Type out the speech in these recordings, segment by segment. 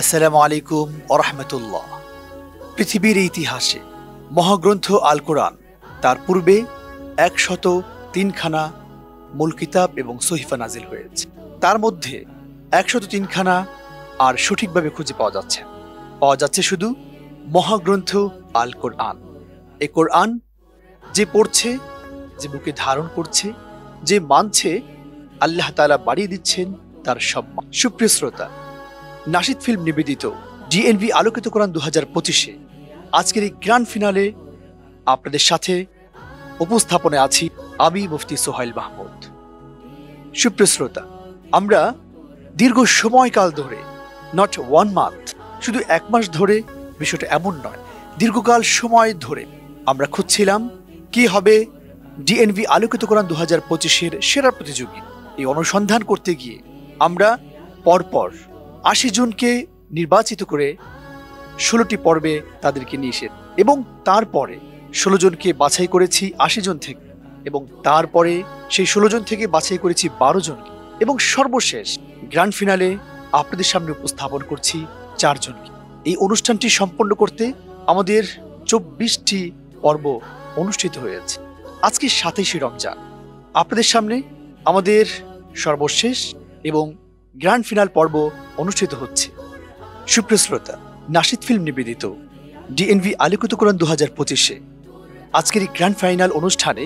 আসসালামু আলাইকুম ওয়া রাহমাতুল্লাহ। পৃথিবীর ইতিহাসে মহাগ্রন্থ আল কোরআন, তার পূর্বে 103খানা মূল কিতাব এবং সহিফা নাজিল হয়েছে। তার মধ্যে 103খানা আর সঠিকভাবে খুঁজে পাওয়া যাচ্ছে শুধু মহাগ্রন্থ আল কোরআন। এই কোরআন যে পড়ছে, যে বুকে ধারণ করছে, যে মানছে, আল্লাহ তাআলা বাড়িয়ে দিচ্ছেন তার সম্মান। সুপ্রিয় শ্রোতা, নাশিদ ফিল্ম নিবেদিত ডিএনভি আলোকিত কোরআন 2025-এ আজকের এই গ্র্যান্ড ফিনালে আপনাদের সাথে উপস্থাপনে আছি আমি মুফতি সোহাইল মাহমুদ। সুপ্রিয় শ্রোতা, আমরা দীর্ঘ সময়কাল ধরে, নট 1 মান্থ, শুধু 1 মাস ধরে, বিষয়টা এমন নয়, দীর্ঘকাল সময় ধরে আমরা খুঁজছিলাম কি হবে ডিএনভি আলোকিত কোরআন 2025-এর সেরা প্রতিযোগী। এই অনুসন্ধান করতে গিয়ে আমরা পরপর 80 জনকে নির্বাচিত করে 16টি পর্বে তাদেরকে নিয়ে এসে এবং তারপরে 16 জনকে বাছাই করেছি 80 জন থেকে, এবং তারপরে সেই 16 জন থেকে বাছাই করেছি 12 জনকে, এবং সর্বশেষ গ্র্যান্ড ফিনালে আপনাদের সামনে উপস্থাপন করছি 4 জনকে। এই অনুষ্ঠানটি সম্পন্ন করতে আমাদের 24টি পর্ব অনুষ্ঠিত হয়েছে। আজকে 27শে রমজান, আপনাদের সামনে আমাদের সর্বশেষ এবং গ্র্যান্ড ফিনাল পর্ব অনুষ্ঠিত হচ্ছে। সুপ্রিয় শ্রোতা, নাশিদ ফিল্ম নিবেদিত ডিএনভি আলোকিত কোরআন 2025-এ আজকের এই গ্র্যান্ড ফাইনাল অনুষ্ঠানে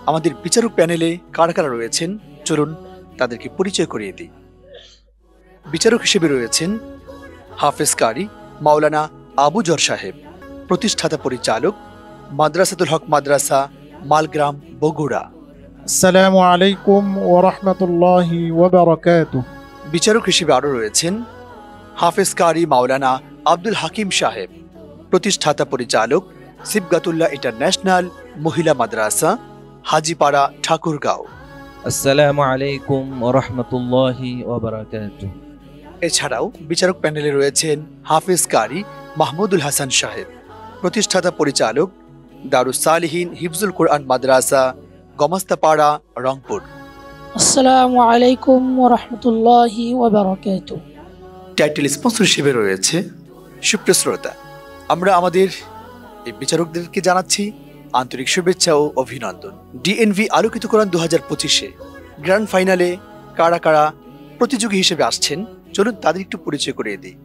আমাদের বিচারক প্যানেলে কারা কারা রয়েছেন, চলুন তাদেরকে পরিচয় করিয়ে দিই। বিচারক হিসেবে রয়েছেন হাফেজ কারি মাওলানা আবু জর সাহেব, প্রতিষ্ঠাতা পরিচালক, মাদ্রাসাতুল হক মাদ্রাসা, মালগ্রাম, বগুড়া। আসসালামু আলাইকুম ওয়া রাহমাতুল্লাহি ওয়া বারাকাতুহু। বিচারক হিসেবে আরও রয়েছেন হাফেজ কারি মাওলানা আব্দুল হাকিম সাহেব, প্রতিষ্ঠাতা পরিচালক, সিবগাতুল্লাহ ইন্টারন্যাশনাল মহিলা মাদ্রাসা, হাজিপাড়া, ঠাকুরগাঁও। আসসালামু আলাইকুম ওয়া রাহমাতুল্লাহি ওয়া বারাকাতুহু। এছাড়াও বিচারক প্যানেলে রয়েছেন হাফেজ কারি মাহমুদুল হাসান সাহেব, প্রতিষ্ঠাতা পরিচালক, দারুস সালিহিন হিফজুল কোরআন মাদ্রাসা, গমাস্তাপাড়া, রংপুর। আসসালামু আলাইকুম ওয়া রাহমাতুল্লাহি ওয়া বারাকাতুহু। টাইটেল স্পন্সর হিসেবে রয়েছে। সুপ্রিয় শ্রোতা, আমরা আমাদের এই বিচারকদেরকে জানাচ্ছি আন্তরিক শুভেচ্ছা ও অভিনন্দন। ডিএনভি আলোকিত কোরআন 2025-এ গ্র্যান্ড ফাইনালে কারা কারা প্রতিযোগী হিসেবে আসছেন, চলুন তাদের একটু পরিচয় করিয়ে দিই।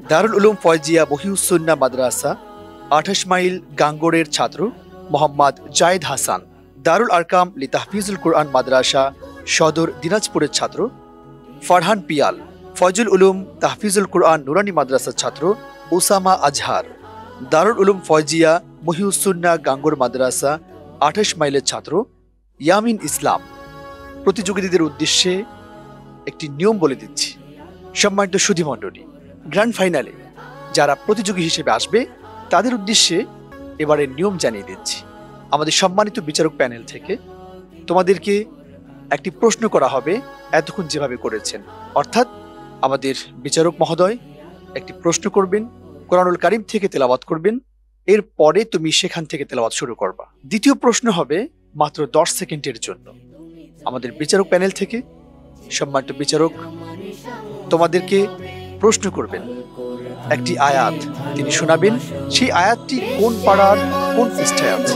দারুল উলুম ফয়জিয়া মহিউসুন্নাহ মাদ্রাসা, 28 মাইল গাঙ্গোড়ের ছাত্র মোহাম্মদ জায়েদ হাসান। দারুল আরকাম লি তাহফিজুল কোরআন মাদ্রাসা, সদর দিনাজপুরের ছাত্র ফারহান পিয়াল। ফয়জুল উলুম তাহফিজুল কোরআন নুরানি মাদ্রাসার ছাত্র ওসামা আজহার। দারুল উলুম ফয়জিয়া মহিউসুন্নাহ গাঙ্গোর মাদ্রাসা, 28 মাইলের ছাত্র ইয়ামিন ইসলাম। প্রতিযোগীদের উদ্দেশ্যে একটি নিয়ম বলে দিচ্ছি। সম্মানিত সুধীমণ্ডলী, গ্র্যান্ড ফাইনালে যারা প্রতিযোগী হিসেবে আসবে তাদের উদ্দেশ্যে এবারের নিয়ম জানিয়ে দিচ্ছি। আমাদের সম্মানিত বিচারক প্যানেল থেকে তোমাদেরকে একটি প্রশ্ন করা হবে, এতক্ষণ যেভাবে করেছেন, অর্থাৎ আমাদের বিচারক মহোদয় একটি প্রশ্ন করবেন, কোরআনুল কারীম থেকে তেলাওয়াত করবেন, এরপরে তুমি সেখান থেকে তেলাওয়াত শুরু করবা। দ্বিতীয় প্রশ্ন হবে মাত্র 10 সেকেন্ডের জন্য। আমাদের বিচারক প্যানেল থেকে সম্মানিত বিচারক তোমাদেরকে প্রশ্ন করবেন, একটি আয়াত তিনি শোনাবেন, সেই আয়াতটি কোন পাড়ার কোন পৃষ্ঠায় আছে।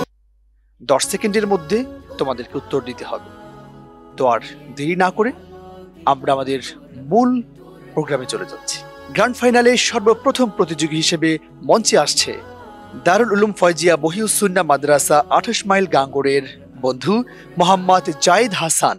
10 সেকেন্ডের মধ্যে তোমাদেরকে উত্তর দিতে হবে। তো আর দেরি না করে আমরা আমাদের মূল প্রোগ্রামে চলে যাচ্ছি। গ্র্যান্ড ফাইনালে সর্বপ্রথম প্রতিযোগী হিসেবে মঞ্চে আসছে দারুল উলুম ফয়জিয়া মহিউসুন্নাহ মাদ্রাসা, 28 মাইল গাঙ্গোড়ের বন্ধু মোহাম্মদ জায়েদ হাসান।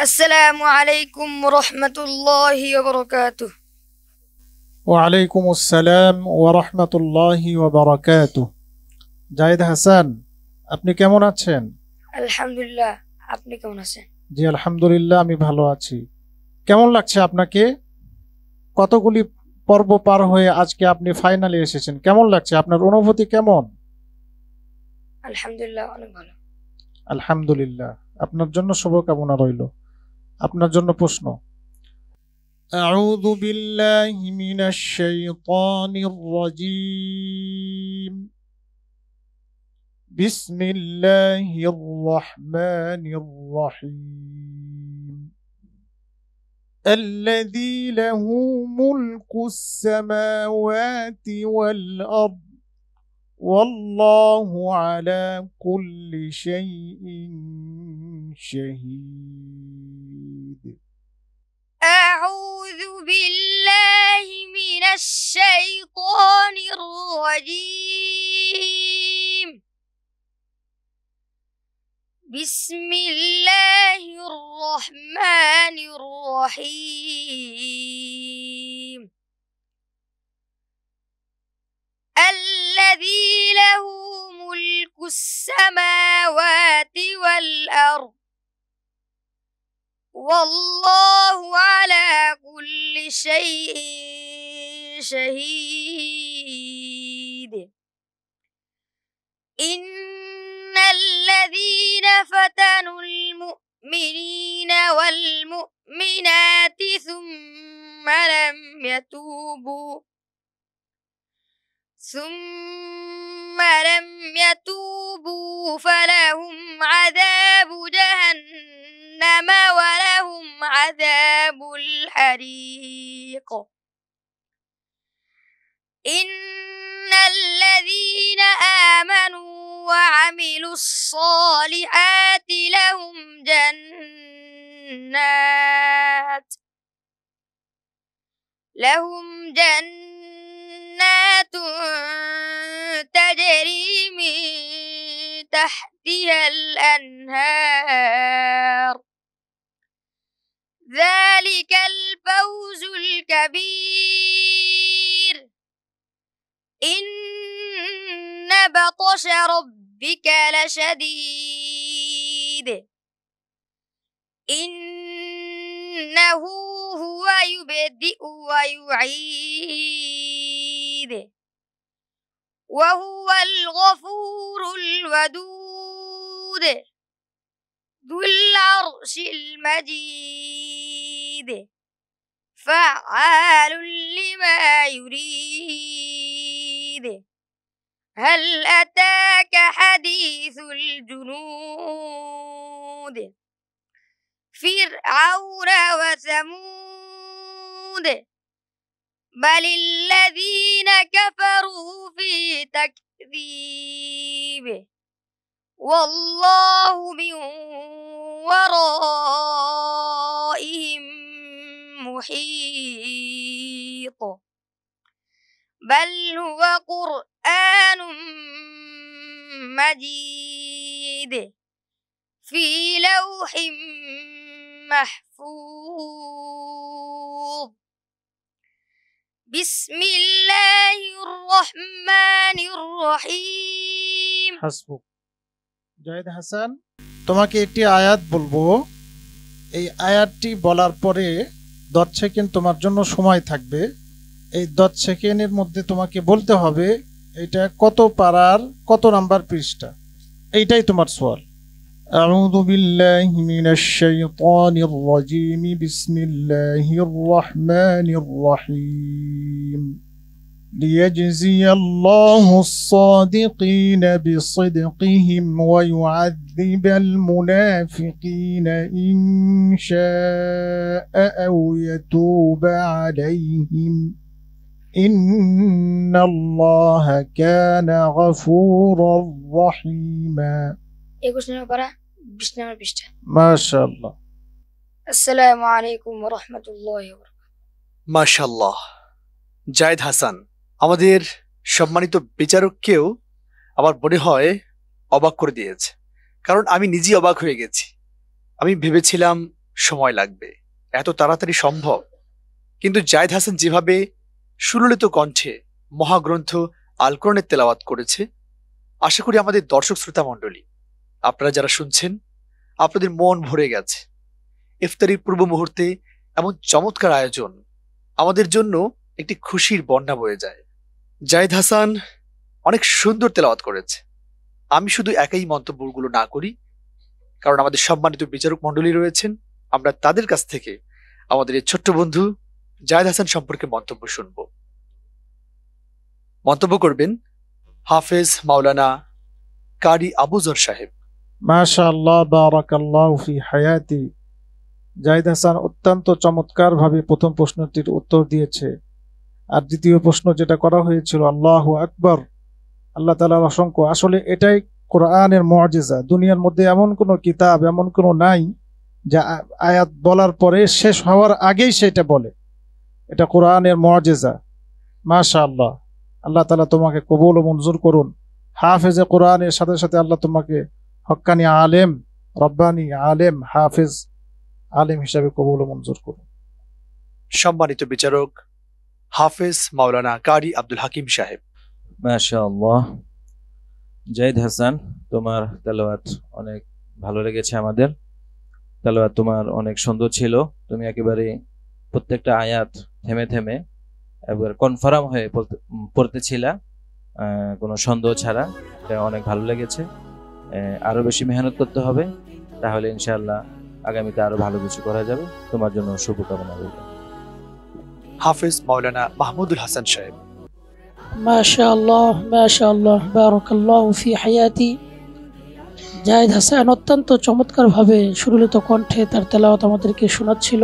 আসসালামু আলাইকুম ওয়া রাহমাতুল্লাহি ওয়া বারাকাতুহু। ওয়া আলাইকুম আসসালাম ওয়া রাহমাতুল্লাহি ওয়া বারাকাতুহু। জায়েদ হাসান, আপনি কেমন আছেন? আলহামদুলিল্লাহ, আপনি কেমন আছেন? জি আলহামদুলিল্লাহ, আমি ভালো আছি। কেমন লাগছে আপনাকে? কতগুলি পর্ব পার হয়ে আজকে আপনি ফাইনালে এসেছেন, কেমন লাগছে? আপনার অনুভূতি কেমন? আলহামদুলিল্লাহ, অনেক ভালো। আলহামদুলিল্লাহ, আপনার জন্য শুভকামনা রইল। আপনার জন্য প্রশ্ন। আউযু বিল্লাহি মিনাশ শাইতানির রাজীম। بسم الله الرحمن الرحيم الذي له ملك السماوات والأرض والله على كل شيء شهيد أعوذ بالله من الشيطان الرجيم. بسم الله الرحمن الرحيم الذي له ملك السماوات والأرض والله على كل شيء شهيد. إن الذين فتنوا المؤمنين والمؤمنات ثم لم يتوبوا فلهم عذاب جهنم ولهم عذاب الحريق. إن الذين آمنوا وعملوا الصالحات لهم جنات تجري من تحتها الأنهار ذلك الفوز الكبير. إن بطش ربك لشديد إنه هو يبدئ ويعيد وهو الغفور الودود ذو العرش المجيد فعال لما يريد. هل أتاك حديث الجنود فرعون وثمود بل الذين كفروا في تكذيب والله من ورائهم محيط. بل هو قرآن مجيد في لوح محفوظ. بسم الله الرحمن الرحيم. হাসবুক। জায়েদ হাসান, তোমাকে একটি আয়াত বলবো। এই আয়াতটি বলার পরে 10 সেকেন্ড তোমার জন্য সময় থাকবে। এই 10 সেকেন্ডের মধ্যে তোমাকে বলতে হবে এটা কত পারার কত নাম্বার পৃষ্ঠা। এইটাই তোমার সওয়াল। أعوذ بالله من الشيطان الرجيم بسم الله الرحمن الرحيم ليجزي الله الصادقين بصدقهم ويعذب المنافقين إن شاء أو يتوب عليهم إن الله كان غفورا رحيما 21 নম্বর পারা 20 নম্বর পৃষ্ঠা। ما شاء الله। আসসালামু আলাইকুম ওয়া রাহমাতুল্লাহি ওয়া বারাকাতুহু। মাশাআল্লাহ, জায়েদ হাসান আমাদের সম্মানিত বিচারককেও আমার মনে হয় অবাক করে দিয়েছে, কারণ আমি নিজেই অবাক হয়ে গেছি। আমি ভেবেছিলাম সময় লাগবে, এত তাড়াতাড়ি সম্ভব? কিন্তু জায়েদ হাসান যেভাবে সুললিত কণ্ঠে মহাগ্রন্থ আল কোরআনের তেলাওয়াত করেছে, আশা করি আমাদের দর্শক শ্রোতা মণ্ডলী আপনারা যারা শুনছেন আপনাদের মন ভরে গেছে। ইফতারির পূর্ব মুহূর্তে এমন চমৎকার আয়োজন আমাদের জন্য একটি খুশির বন্যা বয়ে যায়। জায়েদ হাসান অনেক সুন্দর তেলাওয়াত করেছে। আমি শুধু একাই মন্তব্যগুলো না করি, কারণ আমাদের সম্মানিত বিচারক মণ্ডলী রয়েছেন, আমরা তাদের কাছ থেকে আমাদের এই ছোট্ট বন্ধু জায়েদ হাসান সম্পর্কে মন্তব্য শুনব। মন্তব্য করবেন হাফেজ মাওলানা কারি আবুজর সাহেব। মাশাআল্লাহ, বারাকাল্লাহু ফি হায়াতি। জাহিদ হাসান অত্যন্ত চমৎকারভাবে প্রথম প্রশ্নটির উত্তর দিয়েছে। আর দ্বিতীয় প্রশ্ন যেটা করা হয়েছিল, আল্লাহু আকবার, আল্লাহ তাআলার অসংখ্য। আসলে এটাই কোরআনের মুআজিজা। দুনিয়ার মধ্যে এমন কোনো কিতাব, এমন কোনো নাই যা আয়াত বলার পরে শেষ হওয়ার আগেই সেটা বলে। এটা কোরআনের মুআজিজা। মাশাআল্লাহ, আল্লাহ তাআলা তোমাকে কবুল ও মঞ্জুর করুন। হাফেজে কোরআনের সাথে সাথে আল্লাহ তোমাকে হক্কানি আলেম, রব্বানি আলেম, হাফেজ আলেম হিসাবে কবুল ও মঞ্জুর করুন। সম্মানিত বিচারক হাফেজ মাওলানা কারি আব্দুল হাকিম সাহেব। মাশাআল্লাহ। জাহিদ হাসান, তোমার তেলাওয়াত অনেক ভালো লেগেছে আমাদের। তেলাওয়াত তোমার অনেক সুন্দর ছিল। তুমি একেবারে প্রত্যেকটা আয়াত থেমে থেমে একবার কনফার্ম হয়ে পড়তেছিলা, কোনো সন্দেহ ছাড়া। এটা অনেক ভালো লেগেছে। আরো বেশি মেহনত করতে হবে, তাহলে ইনশাআল্লাহ আগামীতে আরো ভালো কিছু করা যাবে। তোমার জন্য শুভকামনা রইল। হাফেজ মাওলানা মাহমুদুল হাসান সাহেব। মাশাআল্লাহ, মাশাআল্লাহ, বারাকাল্লাহু ফি হায়াতি। জাহিদ হাসান অত্যন্ত চমৎকারভাবে সুরলিত কণ্ঠে তার তেলাওয়াত আমাদেরকে শোনাচ্ছিল।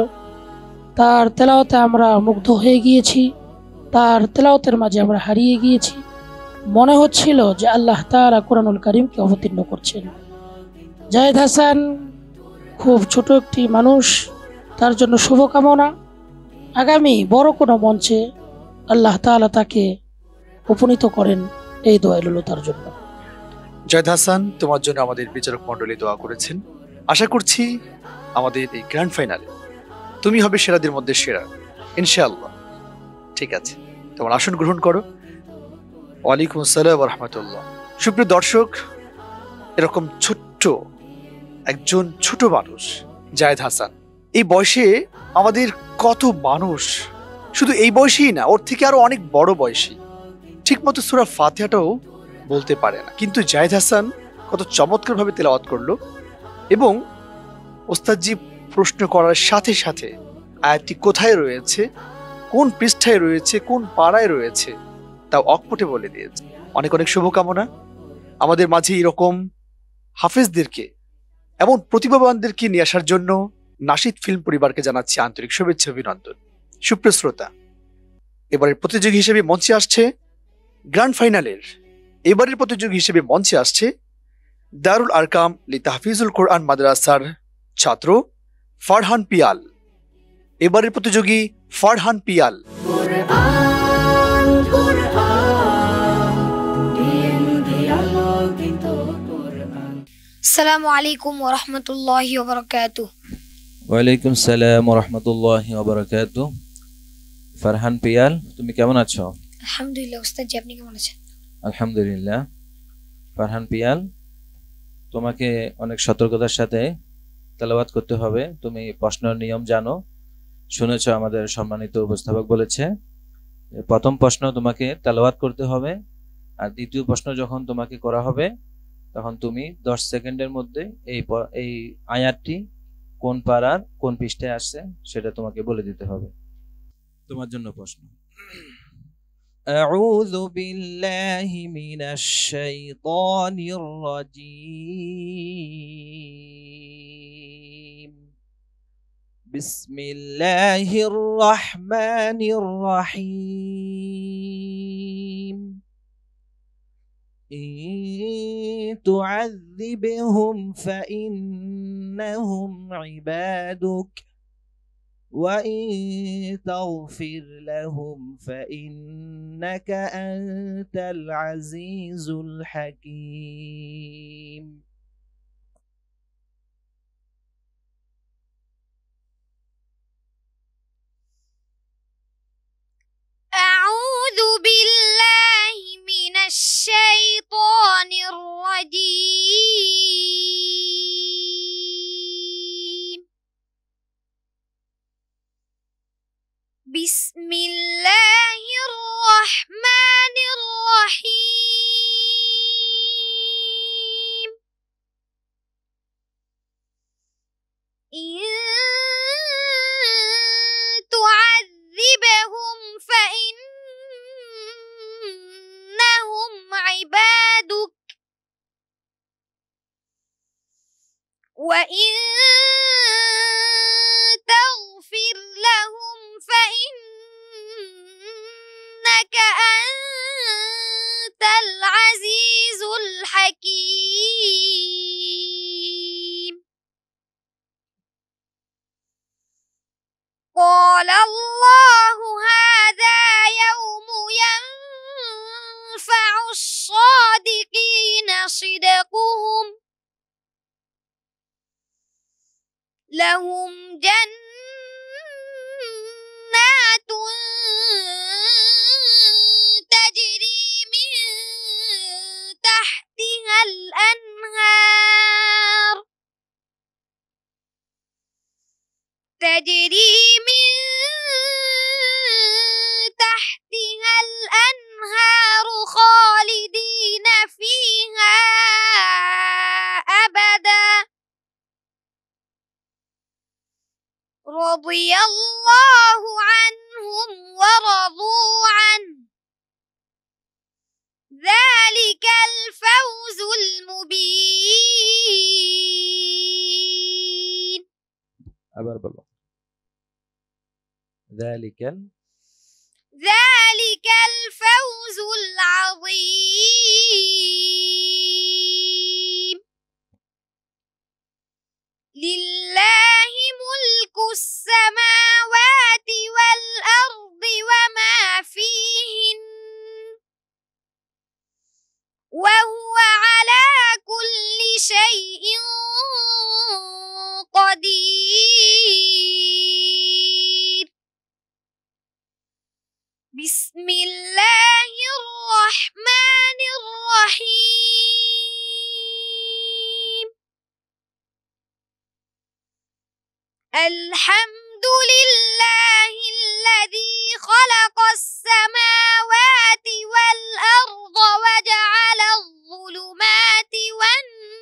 তার তেলাওয়াতে আমরা মুগ্ধ হয়ে গিয়েছি, তার তেলাওয়াতের মাঝে আমরা হারিয়ে গিয়েছি। মনে হচ্ছিল যে আল্লাহ তাআলা কোরআনুল কারীমকে অবতীর্ণ করছেন। জাহিদ হাসান খুব ছোট একটি মানুষ, তার জন্য শুভকামনা। আগামী বড় কোনো মঞ্চে আল্লাহ তাআলা তাকে উপনীত করেন, এই দোয়া রইল তার জন্য। জাহিদ হাসান, তোমার জন্য আমাদের বিচারক মণ্ডলী দোয়া করেছেন। আশা করছি আমাদের এই গ্র্যান্ড ফাইনালে তুমি হবে সেরাদের মধ্যে সেরা, ইনশাআল্লাহ। ঠিক আছে, তোমার আসন গ্রহণ করো। ওয়ালাইকুম আসসালাম ওয়া রাহমাতুল্লাহ। সুপ্রিয় দর্শক, এরকম ছোট্ট একজন ছোট মানুষ জাহিদ হাসান, এই বয়সে আমাদের কত মানুষ, শুধু এই বয়সেই না, ওর থেকে আরো অনেক বড় বয়সী, ঠিক মতো সূরা ফাতিহাটাও বলতে পারে না, কিন্তু জাহিদ হাসান কত চমৎকার ভাবে তেলাওয়াত করলো। এবং ওস্তাদজি প্রশ্ন করার সাথে সাথে আয়াতটি কোথায় রয়েছে, কোন পৃষ্ঠায় রয়েছে, কোন পাড়ায় রয়েছে, তাও অকপটে বলে দিয়েছে। অনেক অনেক শুভকামনা। আমাদের মাঝে এরকম হাফেজদেরকে, এমন প্রতিভাবানদেরকে নিয়ে আসার জন্য নাশিদ ফিল্ম পরিবারকে জানাচ্ছি আন্তরিক শুভেচ্ছা, অভিনন্দন। সুপ্রিয় শ্রোতা, এবারের প্রতিযোগী হিসেবে মঞ্চে আসছে গ্র্যান্ড ফাইনালের এবারের প্রতিযোগী হিসেবে মঞ্চে আসছে দারুল আরকাম লি তাহফিজুল কোরআন মাদ্রাসার ছাত্র ফারহান পিয়াল। এবারের প্রতিযোগী ফারহান পিয়াল। আসসালামু আলাইকুম ওয়া রাহমাতুল্লাহি ওয়া বারাকাতুহু। ওয়ালাইকুম সালাম ওয়া রাহমাতুল্লাহি ওয়া বারাকাতুহু। ফারহান পিয়াল, তুমি কেমন আছো? আলহামদুলিল্লাহ উস্তাদ, আপনি কেমন আছেন? আলহামদুলিল্লাহ। ফারহান পিয়াল, তোমাকে অনেক সতর্কতার সাথে তেলাওয়াত করতে হবে। তুমি প্রশ্নের নিয়ম জানো, শুনেছো, আমাদের সম্মানিত উপস্থাপক বলেছে। প্রথম প্রশ্ন তোমাকে তেলাওয়াত করতে হবে, আর দ্বিতীয় প্রশ্ন যখন তোমাকে করা হবে তখন তুমি 10 সেকেন্ডের মধ্যে এই আয়াতটি কোন পারার কোন পৃষ্ঠায় আসছে সেটা তোমাকে বলে দিতে হবে। তোমার জন্য প্রশ্ন। আউযু বিল্লাহি মিনাশ শাইতানির রাজীম। বিসমিল্লাহির রহমানির রহিম। إن تعذبهم فإنهم عبادك وإن تغفر لهم فإنك أنت العزيز الحكيم. أعوذ بالله من الشيطان الرجيم. بسم الله الرحمن الرحيم. إن تعذبهم فإنهم عبادك وإن تغفر لهم فإنك أنت العزيز الحكيم قال الله هذا يوم ينفع الصادقين صدقهم لهم جنات تجري من تحتها الأنهار خالدين فيها أبدا رضي الله عنهم ورضوا عنه ذلك الفوز المبين আবার বলো ذلك الفوز العظيم لله ملك السماوات والأرض وما فيهن وهو على كل شيء قدير بسم الله الرحمن الرحيم الحمد لله الذي خلق السماوات والأرض وجعل الظلمات والنور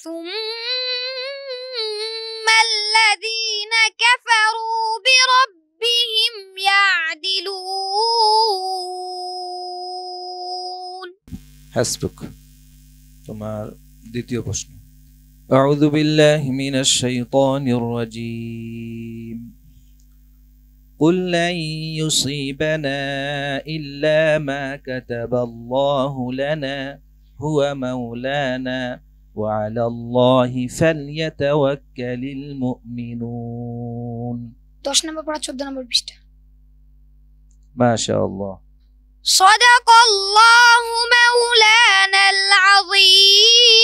ثم الذين كفروا بربهم يعدلون حسبك তোমার দ্বিতীয় প্রশ্ন أعوذ بالله من الشيطان الرجيم قل لن يصيبنا إلا ما كتب الله لنا هو مولانا وعلى الله فليتوكل المؤمنون 10 নম্বর পড়া 14 নম্বর পৃষ্ঠা ما شاء الله صدق الله مولانا العظيم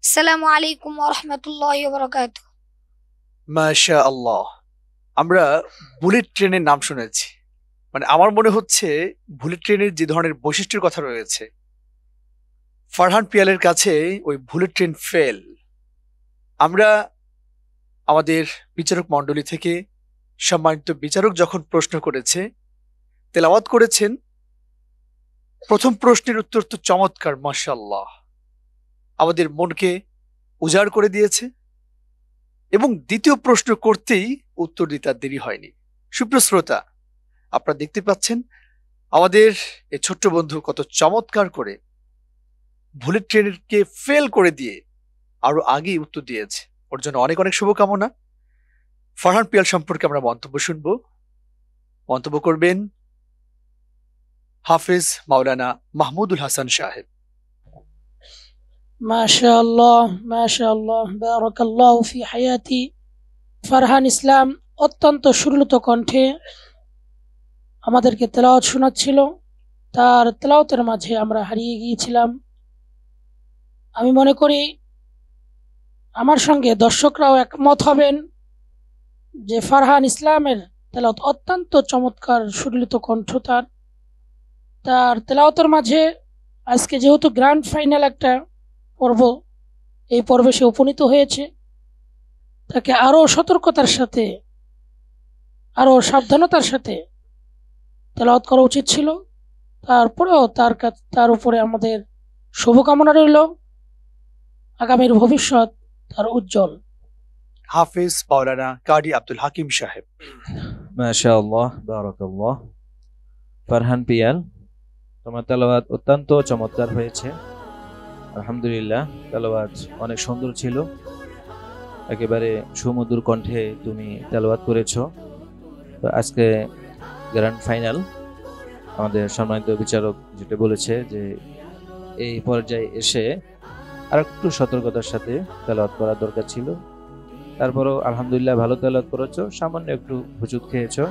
السلام عليكم ورحمة الله وبركاته মাশা আল্লাহ। আমরা বুলেট ট্রেনের নাম শুনেছি, মানে আমার মনে হচ্ছে বুলেট ট্রেনের যে ধরনের বৈশিষ্ট্যের কথা রয়েছে, ফারহান পিয়ালের কাছে ওই বুলেট ট্রেন ফেল। আমরা আমাদের বিচারক মণ্ডলী থেকে সম্মানিত বিচারক যখন প্রশ্ন করেছে, তেলাওয়াত করেছেন, প্রথম প্রশ্নের উত্তর তো চমৎকার, মাশাআল্লাহ, আমাদের মনকে উজাড় করে দিয়েছে। এবং দ্বিতীয় প্রশ্ন করতেই উত্তর দিতে আর দেরি হয়নি। সুপ্রিয় শ্রোতা, আপনারা দেখতে পাচ্ছেন আমাদের এই ছোট্ট বন্ধু কত চমৎকার করে বুলেট ট্রেনকে ফেল করে দিয়ে আরো আগেই উত্তর দিয়েছে। ওর জন্য অনেক অনেক শুভকামনা। ফারহান পিয়াল সম্পর্কে আমরা মন্তব্য শুনবো। মন্তব্য করবেন হাফেজ মাওলানা মাহমুদুল হাসান সাহেব। মাশাআল্লাহ মাশাআল্লাহ বারাকাল্লাহু ফি হায়াতি। ফারহান ইসলাম অত্যন্ত সুললিত কণ্ঠে আমাদেরকে তেলাওয়াত শোনাচ্ছিল। তার তেলাওয়াতের মাঝে আমরা হারিয়ে গিয়েছিলাম। আমি মনে করি আমার সঙ্গে দর্শকরাও একমত হবেন যে ফারহান ইসলামের তেলাওয়াত অত্যন্ত চমৎকার, সুললিত কণ্ঠ তার তেলাওয়াতের মাঝে আজকে যেহেতু গ্র্যান্ড ফাইনাল একটা পর্ব, এই পর্বে সে উপনীত হয়েছে, তাকে আরো সতর্কতার সাথে, আরো সাবধানতার সাথে তেলাওয়াত করা উচিত ছিল। তারপরেও তার উপরে আমাদের শুভকামনা রইল, আগামীর ভবিষ্যৎ তার উজ্জ্বল। হাফেজ মাওলানা কারি আব্দুল হাকিম সাহেব। ما شاء الله بارك الله ফারহান পিয়াল, তোমার তেলাওয়াত অত্যন্ত চমৎকার হয়েছে। আলহামদুলিল্লাহ, তেলাওয়াত অনেক সুন্দর ছিল। একেবারে সুমধুর কণ্ঠে তুমি তেলাওয়াত করেছো। তো আজকে গ্র্যান্ড ফাইনাল, আমাদের সম্মানিত বিচারক যেটা বলেছে যে এই পর্যায়ে এসে আর একটু সতর্কতার সাথে তেলাওয়াত করা দরকার ছিল। তারপরেও আলহামদুলিল্লাহ ভালো তেলাওয়াত করেছো, সামান্য একটু হুজুত খেয়েছো।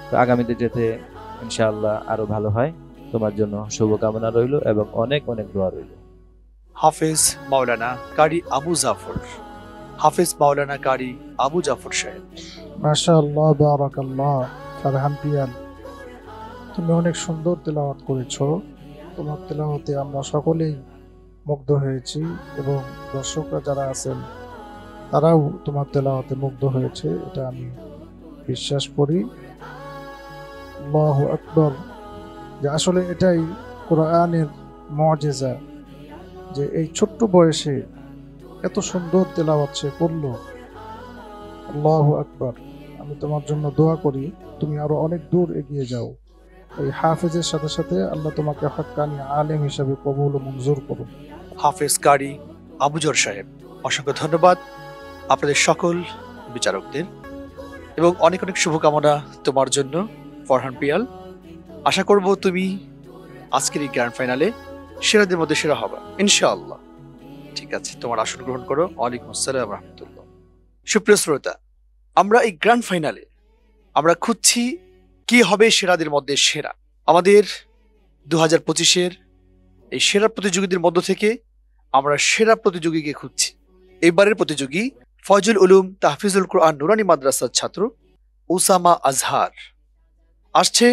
তো আগামীতে যেতে ইনশাআল্লাহ আরো ভালো হয়, তোমার জন্য শুভকামনা রইল এবং অনেক অনেক দোয়া রইল। হাফেজ মাওলানা কারি আবু জাফর, হাফেজ মাওলানা কারি আবু জাফর সাহেব। মাশাআল্লাহ, বারাকাল্লাহ। ফারহান পিয়াল, তুমি অনেক সুন্দর তেলাওয়াত করেছো। তোমার তেলাওয়াতে আমরা সকলেই মুগ্ধ হয়েছি এবং দর্শকরা যারা আছেন তারাও তোমার তেলাওয়াতে মুগ্ধ হয়েছে, এটা আমি বিশ্বাস করি। আল্লাহু আকবার। যে আসলে এটাই কোরআনের মুজিজা, যে এই ছোট্ট বয়সে এত সুন্দর তেলাওয়াত সে করলো। আল্লাহু আকবার। আমি তোমার জন্য দোয়া করি তুমি আরো অনেক দূর এগিয়ে যাও। এই হাফেজের সাথে সাথে আল্লাহ তোমাকে হক্কানি আলেম হিসাবে কবুল ও মঞ্জুর করুন। হাফেজ কারি আবুজর সাহেব, অসংখ্য ধন্যবাদ আপনাদের সকল বিচারকদের এবং অনেক অনেক শুভকামনা তোমার জন্য ফরহান পিয়াল। আশা করব তুমি আজকের এই গ্র্যান্ড ফাইনালে সেরাদের মধ্যে সেরা হবে ইনশাআল্লাহ। ঠিক আছে, তোমার আসন গ্রহণ করো। ওয়ালাইকুম আসসালাম রহমতুল্লাহ। সুপ্রিয় শ্রোতা, আমরা এই গ্র্যান্ড ফাইনালে আমরা খুঁজছি কি হবে সেরাদের মধ্যে সেরা। আমাদের 2025-এর এই সেরা প্রতিযোগীদের মধ্য থেকে আমরা সেরা প্রতিযোগীকে খুঁজছি। এবারের প্রতিযোগী ফয়জুল উলুম তাহফিজুল কোরআন নুরানি মাদ্রাসার ছাত্র ওসামা আজহার। আসছে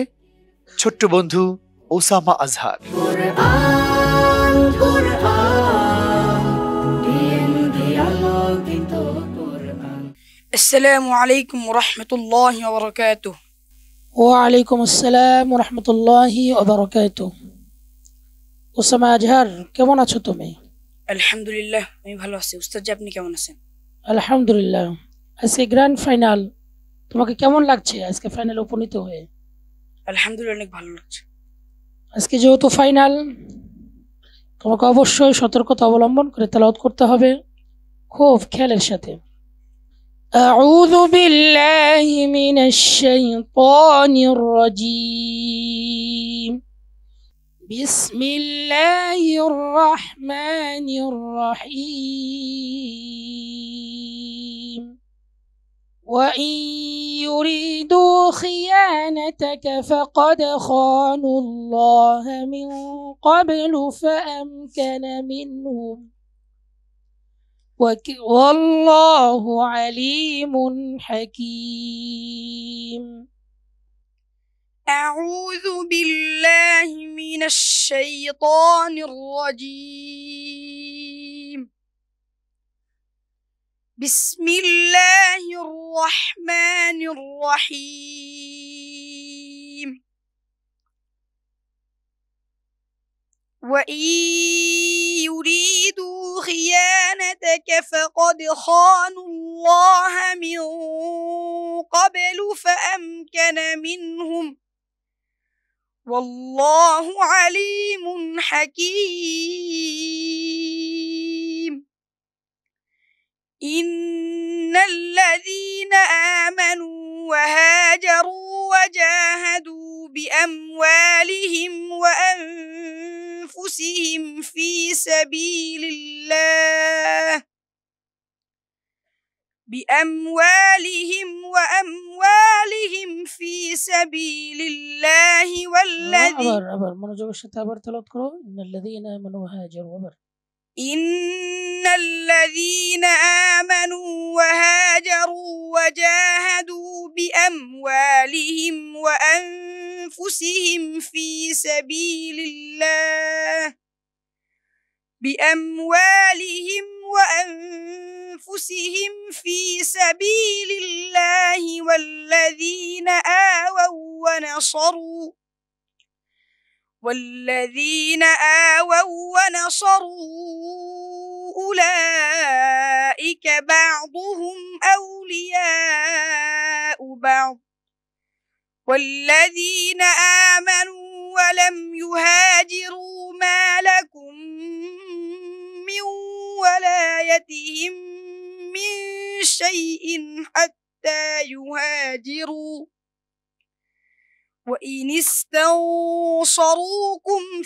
ছোট্ট বন্ধু ওসামা আজহার। আসসালামু আলাইকুম ওয়া রাহমাতুল্লাহি ওয়া বারাকাতুহু। ওয়ালাইকুম আসসালাম রহমতুল্লাহি ওয়া বারাকাতুহু। ওসামা আজহার, কেমন আছো তুমি? আলহামদুলিল্লাহ, আমি ভালো আছি। উস্তাদ জি, আপনি কেমন আছেন? আলহামদুলিল্লাহ। আজকে গ্র্যান্ড ফাইনাল, তোমাকে কেমন লাগছে আজকে ফাইনালে উপনীত হয়ে? আলহামদুলিল্লাহ, অনেক ভালো লাগছে। আজকে যেহেতু ফাইনাল, তোমাকে অবশ্যই সতর্কতা অবলম্বন করে তেলাওয়াত করতে হবে, খুব খেয়ালের সাথে। أعوذ بالله من الشيطان الرجيم. بسم الله الرحمن الرحيم. وإن يريدوا خيانتك فقد خانوا الله من قبل فأمكن منهم والله عليم حكيم. أعوذ بالله من الشيطان الرجيم. بسم الله الرحمن الرحيم. وإن يريدوا خيانتك فقد خانوا الله من قبل فأمكن منهم والله عليم حكيم. إن الذين آمنوا وهاجروا وجاهدوا بأموالهم وأنفسهم في سبيل الله في سبيل الله আবার মনোযোগের সাথে আবার তেলাওয়াত করো। ইন্নাল্লাযীনা আমানু ওয়াহাজারু। আবার إن الذين آمنوا وهاجروا وجاهدوا بأموالهم وأنفسهم في سبيل الله والذين آووا ونصروا أولئك بعضهم أولياء بعض والذين آمنوا ولم يهاجروا ما لكم من ولايتهم من شيء حتى يهاجروا وإن استنصروكم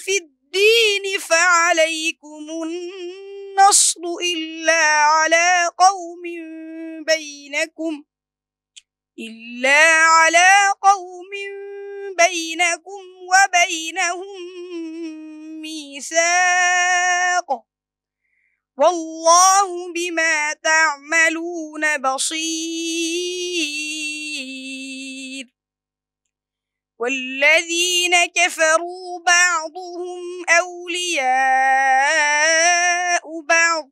في الدين فعليكم النصر إلا على قوم بينكم وبينهم ميثاق والله بما تعملون بصير والذين كفروا بعضهم أولياء بعض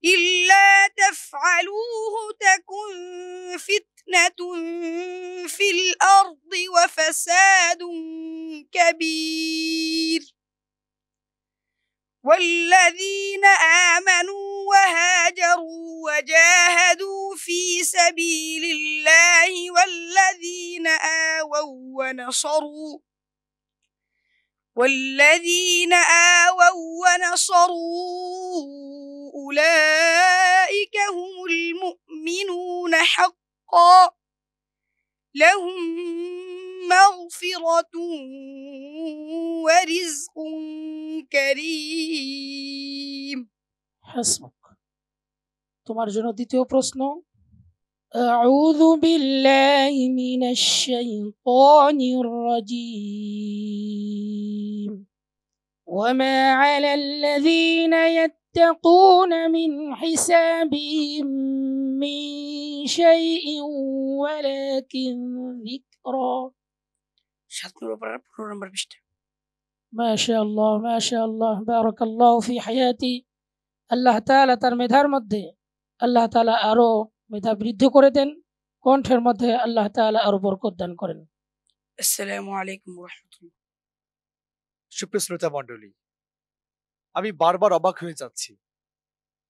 إلا تفعلوه تكن فتنة في الأرض وفساد كبير والذين آمنوا وهاجروا وجاهدوا في سبيل الله والذين آووا ونصروا أولئك هم المؤمنون حقا لهم مغفرة ورزق كريم হাসমুক। তোমার জন্য দ্বিতীয় প্রশ্ন। أعوذ بالله من الشيطان الرجيم وما على الذين يتقون من حسابهم من شيء ولكن ذكرى 7 নম্বর পৃষ্ঠা। ما شاء الله ما شاء الله بارك الله في حياتي। আল্লাহ তাআলা তার মেধার মধ্যে আল্লাহ তাআলা আরো মেধা বৃদ্ধি করে দেন, কণ্ঠের মধ্যে আল্লাহ তাআলা আরো বরকত দান করেন। আসসালামু আলাইকুম ওয়া রাহমাতুল্লাহ। সুপ্রিয় শ্রোতা মণ্ডলী, আমি বারবার অবাক হয়ে যাচ্ছি।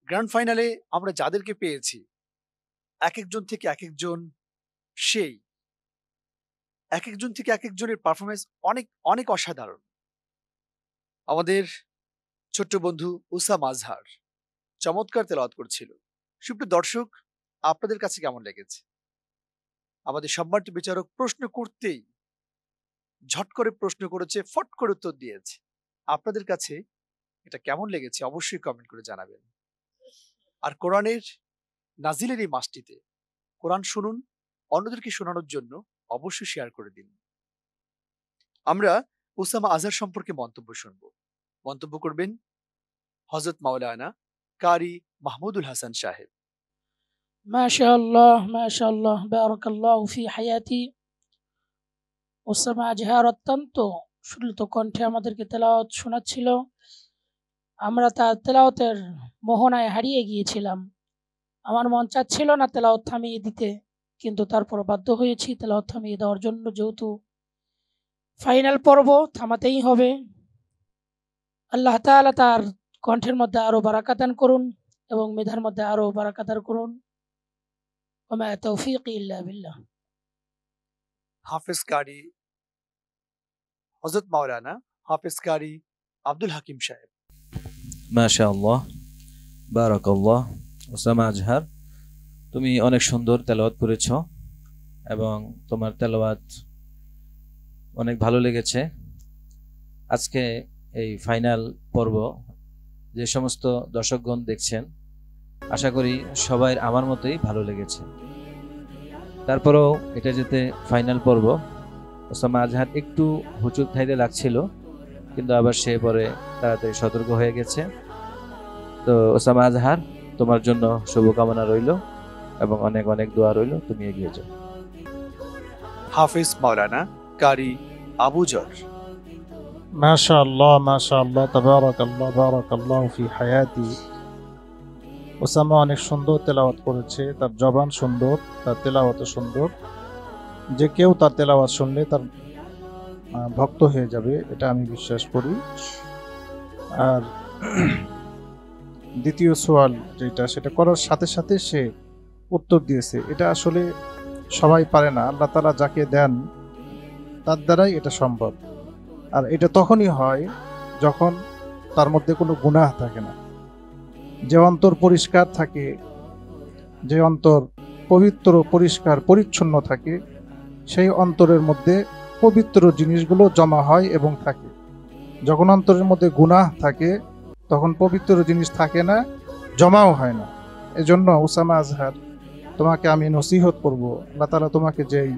গ্র্যান্ড ফাইনালে আমরা যাদেরকে পেয়েছি এক একজন থেকে এক একজন সেই এক একজন থেকে এক একজনের পারফরমেন্স অনেক অনেক অসাধারণ। আমাদের ছোট্ট বন্ধু উসাম আজহার চমৎকার তেলাওয়াত করছিল। সুপ্রিয় দর্শক, আপনাদের কাছে কেমন লেগেছে? আমাদের সম্মানিত বিচারক প্রশ্ন করতেই ঝট করে প্রশ্ন করেছে, ফট করে উত্তর দিয়েছে। আপনাদের কাছে এটা কেমন লেগেছে অবশ্যই কমেন্ট করে জানাবেন। আর কোরআনের নাজিলের এই মাসটিতে কোরআন শুনুন, অন্যদেরকে শোনানোর জন্য অবশ্যই শেয়ার করে দিন। আমরা উসামা আজহার সম্পর্কে মন্তব্য শুনব। মন্তব্য করবেন হযরত মাওলানা কারি মাহমুদুল হাসান সাহেব। মাশাআল্লাহ মাশাআল্লাহ বারাকাল্লাহু ফি হায়াতি। উসামা আজহার অত্যন্ত সুললিত কণ্ঠে আমাদেরকে তেলাওয়াত শোনাচ্ছিল। আমরা তার তেলাওয়াতের মোহনায় হারিয়ে গিয়েছিলাম। আমার মন চাচ্ছিল না তেলাওয়াত থামিয়ে দিতে, কিন্তু তারপর বাধ্য হয়েছি তেলাওয়াত থামিয়ে দেওয়ার জন্য, যেহেতু ফাইনাল পর্ব থামাতেই হবে। আল্লাহ তাআলা তার কণ্ঠের মধ্যে আরো বারাকাত দান করুন এবং মেধার মধ্যে আরো বারাকাত দান করুন। ওয়া মা তাওফীকি ইল্লা বিল্লাহ। হাফেজ কারি হযরত মাওলানা হাফেজ কারি আব্দুল হাকিম সাহেব। মাশাআল্লাহ বারাকাল্লাহ। উসামা আজহার, তুমি অনেক সুন্দর তেলাওয়াত করেছ এবং তোমার তেলাওয়াত অনেক ভালো লেগেছে। আজকে এই ফাইনাল পর্ব যে সমস্ত দর্শকগণ দেখছেন, আশা করি সবাই আমার মতোই ভালো লেগেছে। তারপরেও এটা যেতে ফাইনাল পর্ব, ওসামা আজহার একটু হুচুক খাইতে লাগছিল, কিন্তু আবার সে পরে তাড়াতাড়ি সতর্ক হয়ে গেছে। তো ওসামা আজহার, তোমার জন্য শুভকামনা রইল এবং অনেক অনেক দোয়া রইল, তুমি এগিয়ে যাও। হাফেজ মাওলানা কারি আবু জর। মাশাআল্লাহ মাশাআল্লাহ তাবারাকাল্লাহ বারাকাল্লাহু ফি হায়াতি। ওসামা অনেক সুন্দর তেলাওয়াত করেছে, তার জবান সুন্দর, তার তেলাওয়াত সুন্দর। যে কেউ তার তেলাওয়াত শুনলে তার ভক্ত হয়ে যাবে, এটা আমি বিশ্বাস করি। আর দ্বিতীয় সওয়াল যেটা, সেটা করার সাথে সাথে সে উত্তর দিয়েছে। এটা আসলে সবাই পারে না। আল্লাহ তাআলা যাকে দেন তার দ্বারাই এটা সম্ভব। আর এটা তখনই হয় যখন তার মধ্যে কোনো গুনাহ থাকে না। যে অন্তর পরিষ্কার থাকে, যে অন্তর পবিত্র, পরিষ্কার, পরিচ্ছন্ন থাকে, সেই অন্তরের মধ্যে পবিত্র জিনিসগুলো জমা হয় এবং থাকে। যখন অন্তরের মধ্যে গুনাহ থাকে তখন পবিত্র জিনিস থাকে না, জমাও হয় না। এজন্য উসামা আজহার, তোমাকে আমি নসিহত করব, আল্লাহ তাআলা তোমাকে যেই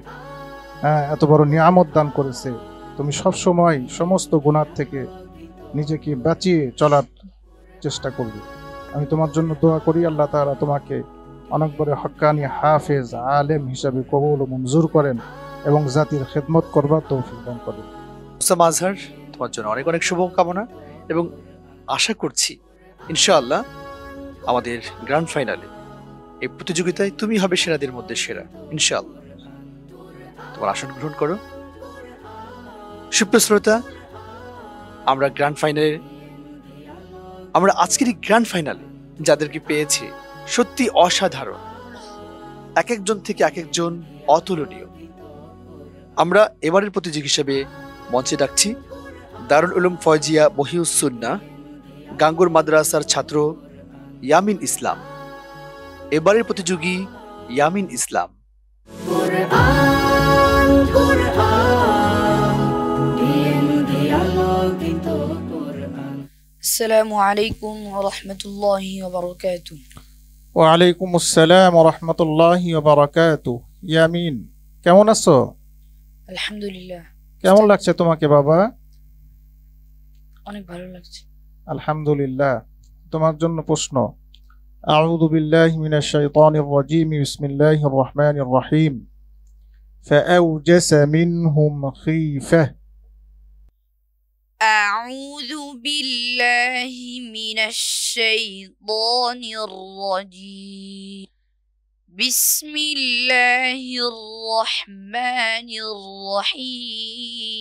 এত বড় নিয়ামত দান করেছে, তুমি সব সময় সমস্ত গুনাহ থেকে নিজেকে বাঁচিয়ে চলার চেষ্টা করবে। আমি তোমার জন্য দোয়া করি, আল্লাহ তাআলা তোমাকে অনেক বড় হক্কানি হাফেজ আলেম হিসাবে কবুল ও মঞ্জুর করেন এবং জাতির খেদমত করবার তৌফিক দান করেন। উসামা আজহার, তোমার জন্য অনেক অনেক শুভকামনা এবং আশা করছি ইনশাআল্লাহ আমাদের গ্র্যান্ড ফাইনালে এই প্রতিযোগিতায় তুমি হবে সেরাদের মধ্যে সেরা ইনশাআল্লাহ। তোমার আসন গ্রহণ করো। সুপ্রিয় শ্রোতা, আমরা আজকের এই গ্র্যান্ড ফাইনালে যাদেরকে পেয়েছি সত্যি অসাধারণ, এক একজন থেকে এক একজন অতুলনীয়। আমরা এবারের প্রতিযোগী হিসেবে মঞ্চে ডাকছি দারুল উলুম ফয়জিয়া মহিউস সুন্নাহ গাঙ্গুর মাদ্রাসার ছাত্র ইয়ামিন ইসলাম। এবারের প্রতিযোগী ইয়ামিন ইসলাম। السلام عليكم ورحمة الله وبركاته. ওয়ালাইকুম আসসালাম ওয়া রাহমাতুল্লাহি ওয়া বারাকাতুহু। ইয়ামিন, কেমন আছো? الحمد لله. কেমন লাগছে তোমাকে বাবা? অনেক ভালো লাগছে। আলহামদুলিল্লাহ। তোমার জন্য প্রশ্ন। আউযু বিল্লাহি মিনাশ শাইতানির রাজীম, বিসমিল্লাহির রহমানির রহিম। ফাআওজাসা মিনহুম খীফা। أعوذ بالله من الشيطان الرجيم. بسم الله الرحمن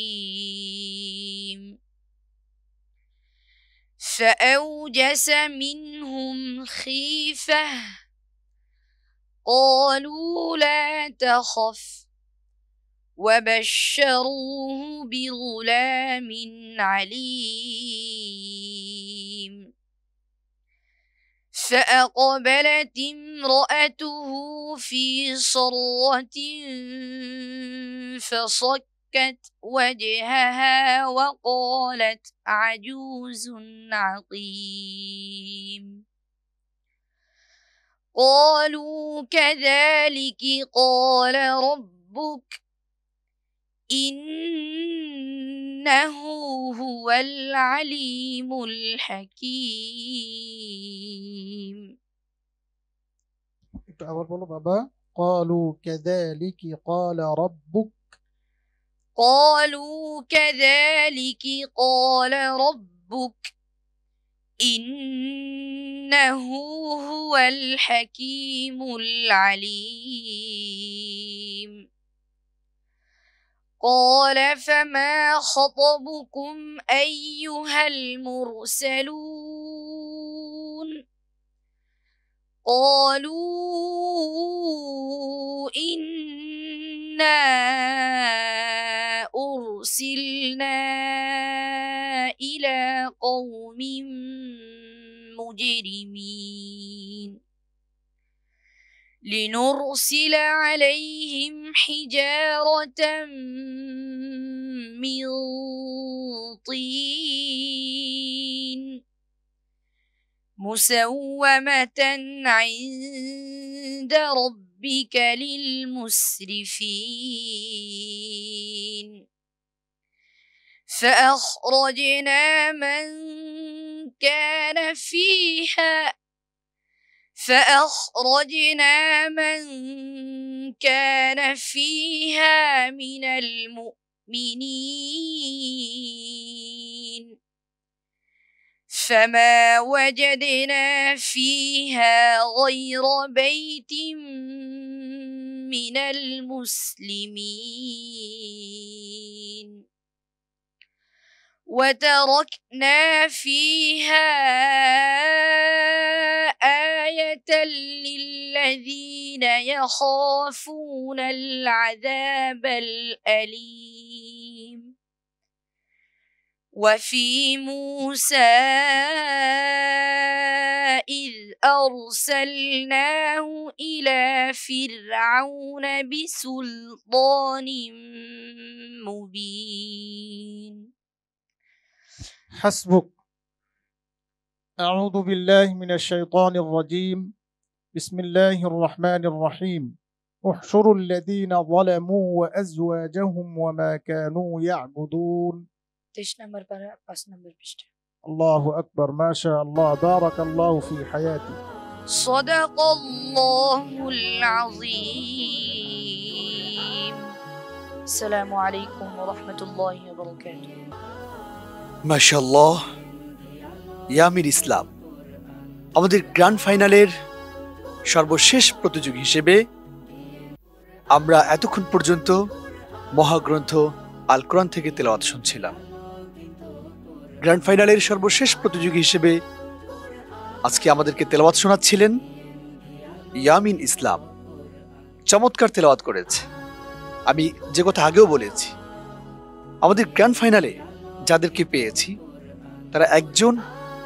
الرحيم. فأوجس منهم خيفة قالوا لا تخف وبشروه بغلام عليم. فأقبلت امرأته في صرة فصكت وجهها وقالت عجوز عقيم. قالوا كذلك قال ربك إنه هو العليم الحكيم. একটু আবার বলো বাবা। قالوا كذلك قال ربك. قالوا كذلك قال ربك إنه هو الحكيم العليم. قال فما خطبكم أيها المرسلون؟ قالوا إنا أرسلنا إلى قوم مجرمين لنرسل عليهم حجارة من طين مسومة عند ربك للمسرفين. فأخرجنا من كان فيها من المؤمنين فما وجدنا فيها غير بيت من المسلمين وتركنا فيها آية للذين يخافون العذاب الأليم. وفي موسى إذ أرسلناه إلى فرعون بسلطان مبين. حسبك. أعوذ بالله من الشيطان الرجيم. بسم الله الرحمن الرحيم. احشروا الذين ظلموا وأزواجهم وما كانوا يعبدون. 23 নম্বর পারা 5 নম্বর পৃষ্ঠা. الله أكبر، ما شاء الله، بارك الله في حياتي. صدق الله العظيم. السلام عليكم ورحمة الله وبركاته. মাশাআল্লাহ, ইয়ামিন ইসলাম আমাদের গ্র্যান্ড ফাইনালের সর্বশেষ প্রতিযোগী হিসেবে আমরা এতক্ষণ পর্যন্ত মহাগ্রন্থ আল কোরআন থেকে তেলাওয়াত শুনছিলাম। গ্র্যান্ড ফাইনালের সর্বশেষ প্রতিযোগী হিসেবে আজকে আমাদেরকে তেলাওয়াত শোনাচ্ছিলেন ইয়ামিন ইসলাম। চমৎকার তেলাওয়াত করেছে। আমি যে কথা আগেও বলেছি, আমাদের গ্র্যান্ড ফাইনালে যাদেরকে পেয়েছি তারা একজন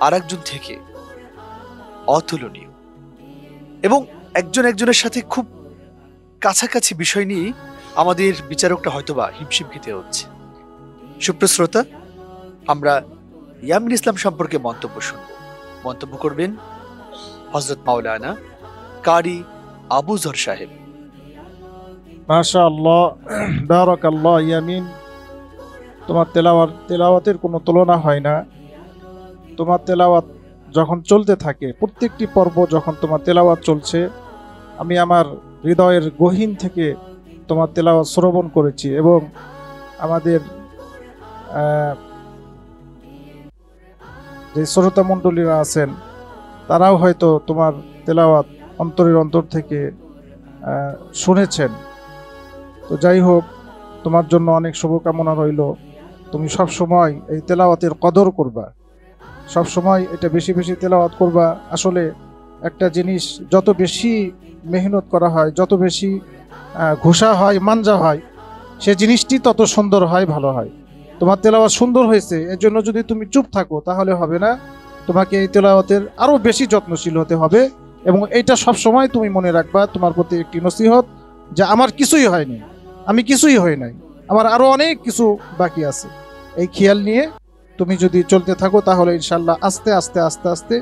আর একজন থেকে অতুলনীয় এবং একজন একজনের সাথে খুব কাছাকাছি বিষয় নিয়ে আমাদের বিচারকটা হয়তোবা হিমশিম খেতে হচ্ছে। সুপ্রিয় শ্রোতা, আমরা ইয়ামিন ইসলাম সম্পর্কে মন্তব্য শুনব। মন্তব্য করবেন হযরত মাওলানা কারি আবু যর সাহেব। মাশাআল্লাহ, বারাকাল্লাহ। ইয়ামিন, তোমার তেলাওয়াতের কোনো তুলনা হয় না। তোমার তেলাওয়াত যখন চলতে থাকে, প্রত্যেকটি পর্ব যখন তোমার তেলাওয়াত চলছে, আমি আমার হৃদয়ের গহীন থেকে তোমার তেলাওয়াত শ্রবণ করেছি এবং আমাদের যে শ্রোতা মণ্ডলীরা আছেন তারাও হয়তো তোমার তেলাওয়াত অন্তরের অন্তর থেকে শুনেছেন। তো যাই হোক, তোমার জন্য অনেক শুভকামনা রইল। তুমি সব সময় এই তেলাওয়াতের কদর করবা, সব সময় এটা বেশি বেশি তেলাওয়াত করবা। আসলে একটা জিনিস যত বেশি মেহনত করা হয়, যত বেশি ঘোষা হয়, মানজা হয়, সে জিনিসটি তত সুন্দর হয়, ভালো হয়। তোমার তেলাওয়াত সুন্দর হয়েছে, এর জন্য যদি তুমি চুপ থাকো তাহলে হবে না। তোমাকে এই তেলাওয়াতের আরও বেশি যত্নশীল হতে হবে এবং এইটা সব সময় তুমি মনে রাখবা। তোমার প্রতি একটি নসিহত, যে আমার কিছুই হয়নি, আমি কিছুই হই নাই, আমার আরো অনেক কিছু বাকি আছে। এই খেয়াল নিয়ে তুমি যদি চলতে থাকো তাহলে ইনশাআল্লাহ আস্তে আস্তে আস্তে আস্তে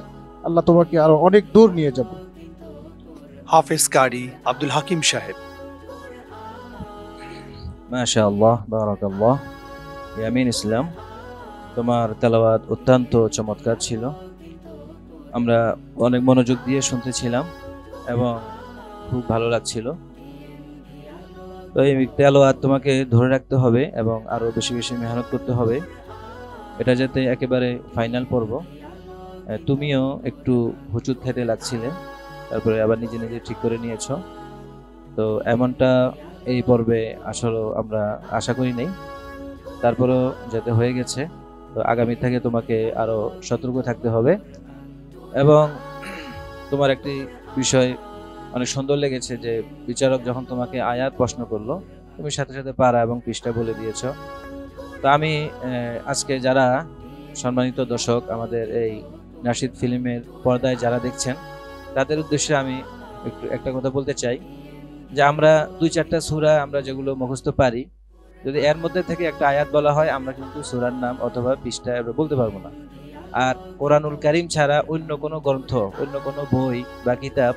আল্লাহ তোমাকে আরো অনেক দূর নিয়ে যাবে। হাফেজ কারি আব্দুল হাকিম সাহেব। মাশাআল্লাহ, বারাকাল্লাহ। ইয়ামিন ইসলাম, তোমার তেলাওয়াত অত্যন্ত চমৎকার ছিল। আমরা অনেক মনোযোগ দিয়ে শুনতেছিলাম এবং খুব ভালো লাগছিল। তো এই তেলাওয়াত তোমাকে ধরে রাখতে হবে এবং আরো বেশি বেশি মেহনত করতে হবে, এটা যাতে একেবারে ফাইনাল পর্ব। তুমিও একটু হুচুট খেতে লাগছিলে, তারপরে আবার নিজে নিজে ঠিক করে নিয়েছো। তো এমনটা এই পর্বে আসলে আমরা আশা করি নাই, তারপরেও যাতে হয়ে গেছে। তো আগামী থেকে তোমাকে আরো সতর্ক থাকতে হবে। এবং তোমার একটি বিষয় অনেক সুন্দর লেগেছে, যে বিচারক যখন তোমাকে আয়াত প্রশ্ন করলো, তুমি সাথে সাথে পারা এবং পৃষ্ঠা বলে দিয়েছ। তো আমি আজকে যারা সম্মানিত দর্শক, আমাদের এই নাশিদ ফিল্মের পর্দায় যারা দেখছেন, তাদের উদ্দেশ্যে আমি একটা কথা বলতে চাই, যে আমরা 2-4টা সূরা আমরা যেগুলো মুখস্থ পারি, যদি এর মধ্যে থেকে একটা আয়াত বলা হয়, আমরা কিন্তু সূরার নাম অথবা পৃষ্ঠা বলতে পারবো না। আর কোরআনুল কারীম ছাড়া অন্য কোনো গ্রন্থ, অন্য কোনো বই বা কিতাব,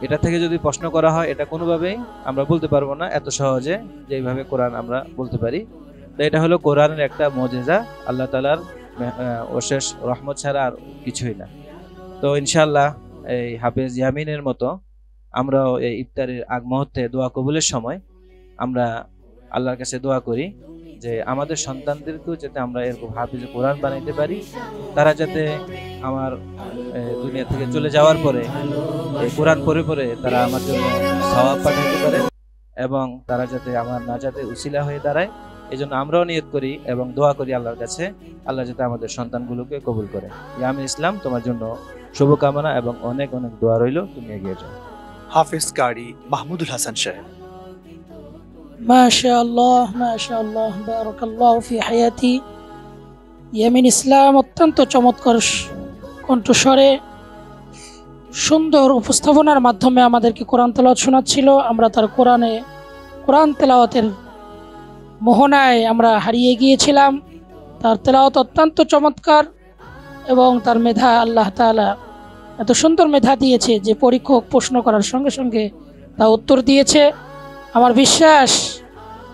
এটা থেকে যদি প্রশ্ন করা হয়, এটা কোনোভাবেই আমরা বলতে পারবো না এত সহজে যেভাবে কোরআন আমরা বলতে পারি। তো এটা হলো কোরআনের একটা মুজিজা, আল্লাহ তাআলার অশেষ রহমত ছাড়া আর কিছুই না। তো ইনশাআল্লাহ এই হাফেজ ইয়ামিনের মতো আমরাও এই ইফতারের আগ মুহূর্তে দোয়া কবুলের সময় আমরা আল্লাহর কাছে দোয়া করি যে আমাদের সন্তানদেরকেও যাতে আমরা এরকম হাফিজ কোরআন বানাইতে পারি, তারা যাতে আমার দুনিয়া থেকে চলে যাওয়ার পরে এই কোরআন পড়ে পড়ে তারা আমার জন্য সওয়াব পাঠাইতে পারে এবং তারা যাতে আমার নাজাতের উসিলা হয়ে দাঁড়ায়। এই জন্য আমরাও নিয়ত করি এবং দোয়া করি আল্লাহর কাছে, আল্লাহ যাতে আমাদের সন্তানগুলোকে কবুল করে। ইয়ামিন ইসলাম, তোমার জন্য শুভকামনা এবং অনেক অনেক দোয়া রইল, তুমি এগিয়ে যাও। হাফেজ কারি মাহমুদুল হাসান সাহেব। ما شاء الله ما شاء الله بارك الله في حياتي ইয়ামিন ইসলাম অত্যন্ত চমৎকার কণ্ঠস্বরে সুন্দর উপস্থাপনার মাধ্যমে আমাদেরকে কোরআন তেলাওয়াত শোনাচ্ছিল। আমরা তার কোরআন তেলাওয়াতের মোহনায় আমরা হারিয়ে গিয়েছিলাম। তার তেলাওয়াত অত্যন্ত চমৎকার এবং তার মেধা, আল্লাহ তাআলা এত সুন্দর মেধা দিয়েছে যে পরীক্ষক প্রশ্ন করার সঙ্গে সঙ্গে তা উত্তর দিয়েছে। আমার বিশ্বাস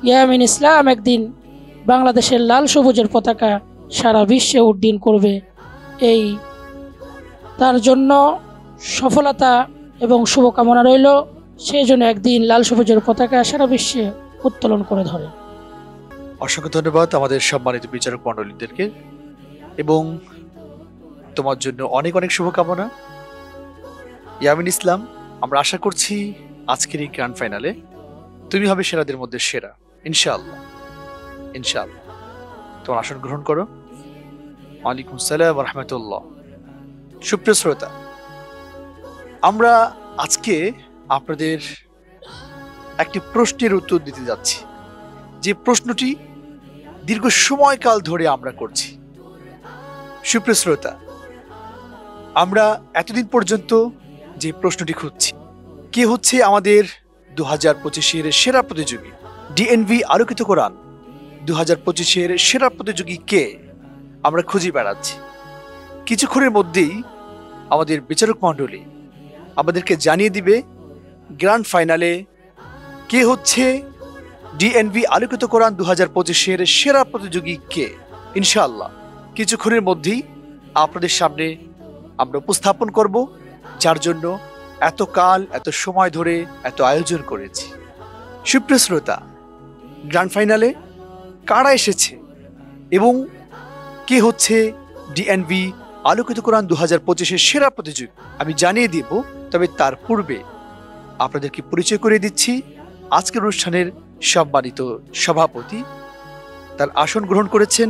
ইয়ামিন ইসলাম একদিন বাংলাদেশের লাল সবুজের পতাকা সারা বিশ্বে উড্ডীন করবে। এই তার জন্য সফলতা এবং শুভকামনা রইল। সেই জন্য একদিন লাল সবুজের পতাকা সারা বিশ্বে উত্তোলন করে ধরে। অসংখ্য ধন্যবাদ আমাদের সম্মানিত বিচারক মণ্ডলীদেরকে, এবং তোমার জন্য অনেক অনেক শুভকামনা ইয়ামিন ইসলাম। আমরা আশা করছি আজকের এই গ্র্যান্ড ফাইনালে তুমি হবে সেরাদের মধ্যে সেরা, ইনশাআল্লাহ। ইনশাআল্লাহ। তোমার আসন গ্রহণ করো। ওয়ালাইকুম আসসালাম ওয়া রাহমাতুল্লাহ। সুপ্রিয় শ্রোতা, আমরা আজকে আপনাদের একটি প্রশ্নের উত্তর দিতে যাচ্ছি, যে প্রশ্নটি দীর্ঘ সময়কাল ধরে আমরা করছি। সুপ্রিয় শ্রোতা, আমরা এতদিন পর্যন্ত যে প্রশ্নটি খুঁজছি, কে হচ্ছে আমাদের 2025-এর সেরা প্রতিযোগী? ডিএনভি আলোকিত কোরআন 2025-এর সেরা প্রতিযোগী কে, আমরা খুঁজে বেড়াচ্ছি। কিছুক্ষণের মধ্যেই আমাদের বিচারক মণ্ডলী আমাদেরকে জানিয়ে দিবে গ্র্যান্ড ফাইনালে কে হচ্ছে ডিএনভি আলোকিত কোরআন 2025-এর সেরা প্রতিযোগী কে। ইনশাআল্লাহ কিছুক্ষণের মধ্যেই আপনাদের সামনে আমরা উপস্থাপন করব, যার জন্য এত কাল এত সময় ধরে এত আয়োজন করেছি। সুপ্রিয় শ্রোতা, গ্র্যান্ড ফাইনালে কারা এসেছে এবং কে হচ্ছে ডিএনভি আলোকিত কোরআন 2025-এর সেরা প্রতিযোগী আমি জানিয়ে দিব। তবে তার পূর্বে আপনাদেরকে পরিচয় করে দিচ্ছি আজকের অনুষ্ঠানের সম্মানিত সভাপতি। তার আসন গ্রহণ করেছেন,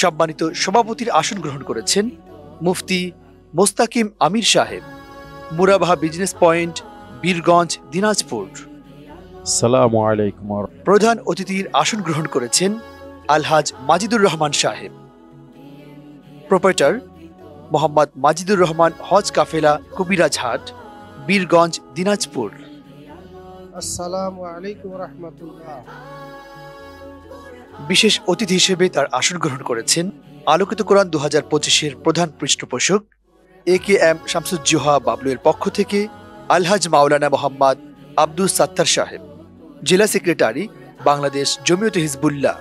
সম্মানিত সভাপতির আসন গ্রহণ করেছেন মুফতি মোস্তাকিম আমির সাহেব, মুরাবাহা বিজনেস পয়েন্ট, বীরগঞ্জ, দিনাজপুর। আসসালামু আলাইকুম। প্রধান অতিথির আসন গ্রহণ করেছেন আলহাজ মাজিদুর রহমান সাহেব, প্রোপাইটার মোহাম্মদ মাজিদুর রহমান হজ কাফেলা, কবিরাজহাট, বীরগঞ্জ, দিনাজপুর। আসসালামু আলাইকুম রাহমাতুল্লাহ। বিশেষ অতিথি হিসেবে তার আসন গ্রহণ করেছেন আলোকিত কোরআন 2025-এর প্রধান পৃষ্ঠপোষক AKM শামসুজ্জোহা বাবলুয়ের পক্ষ থেকে আলহাজ মাওলানা মোহাম্মদ আব্দুস সাত্তার সাহেব, জেলা সেক্রেটারি বাংলাদেশ জমিয়তে হিজবুল্লাহ,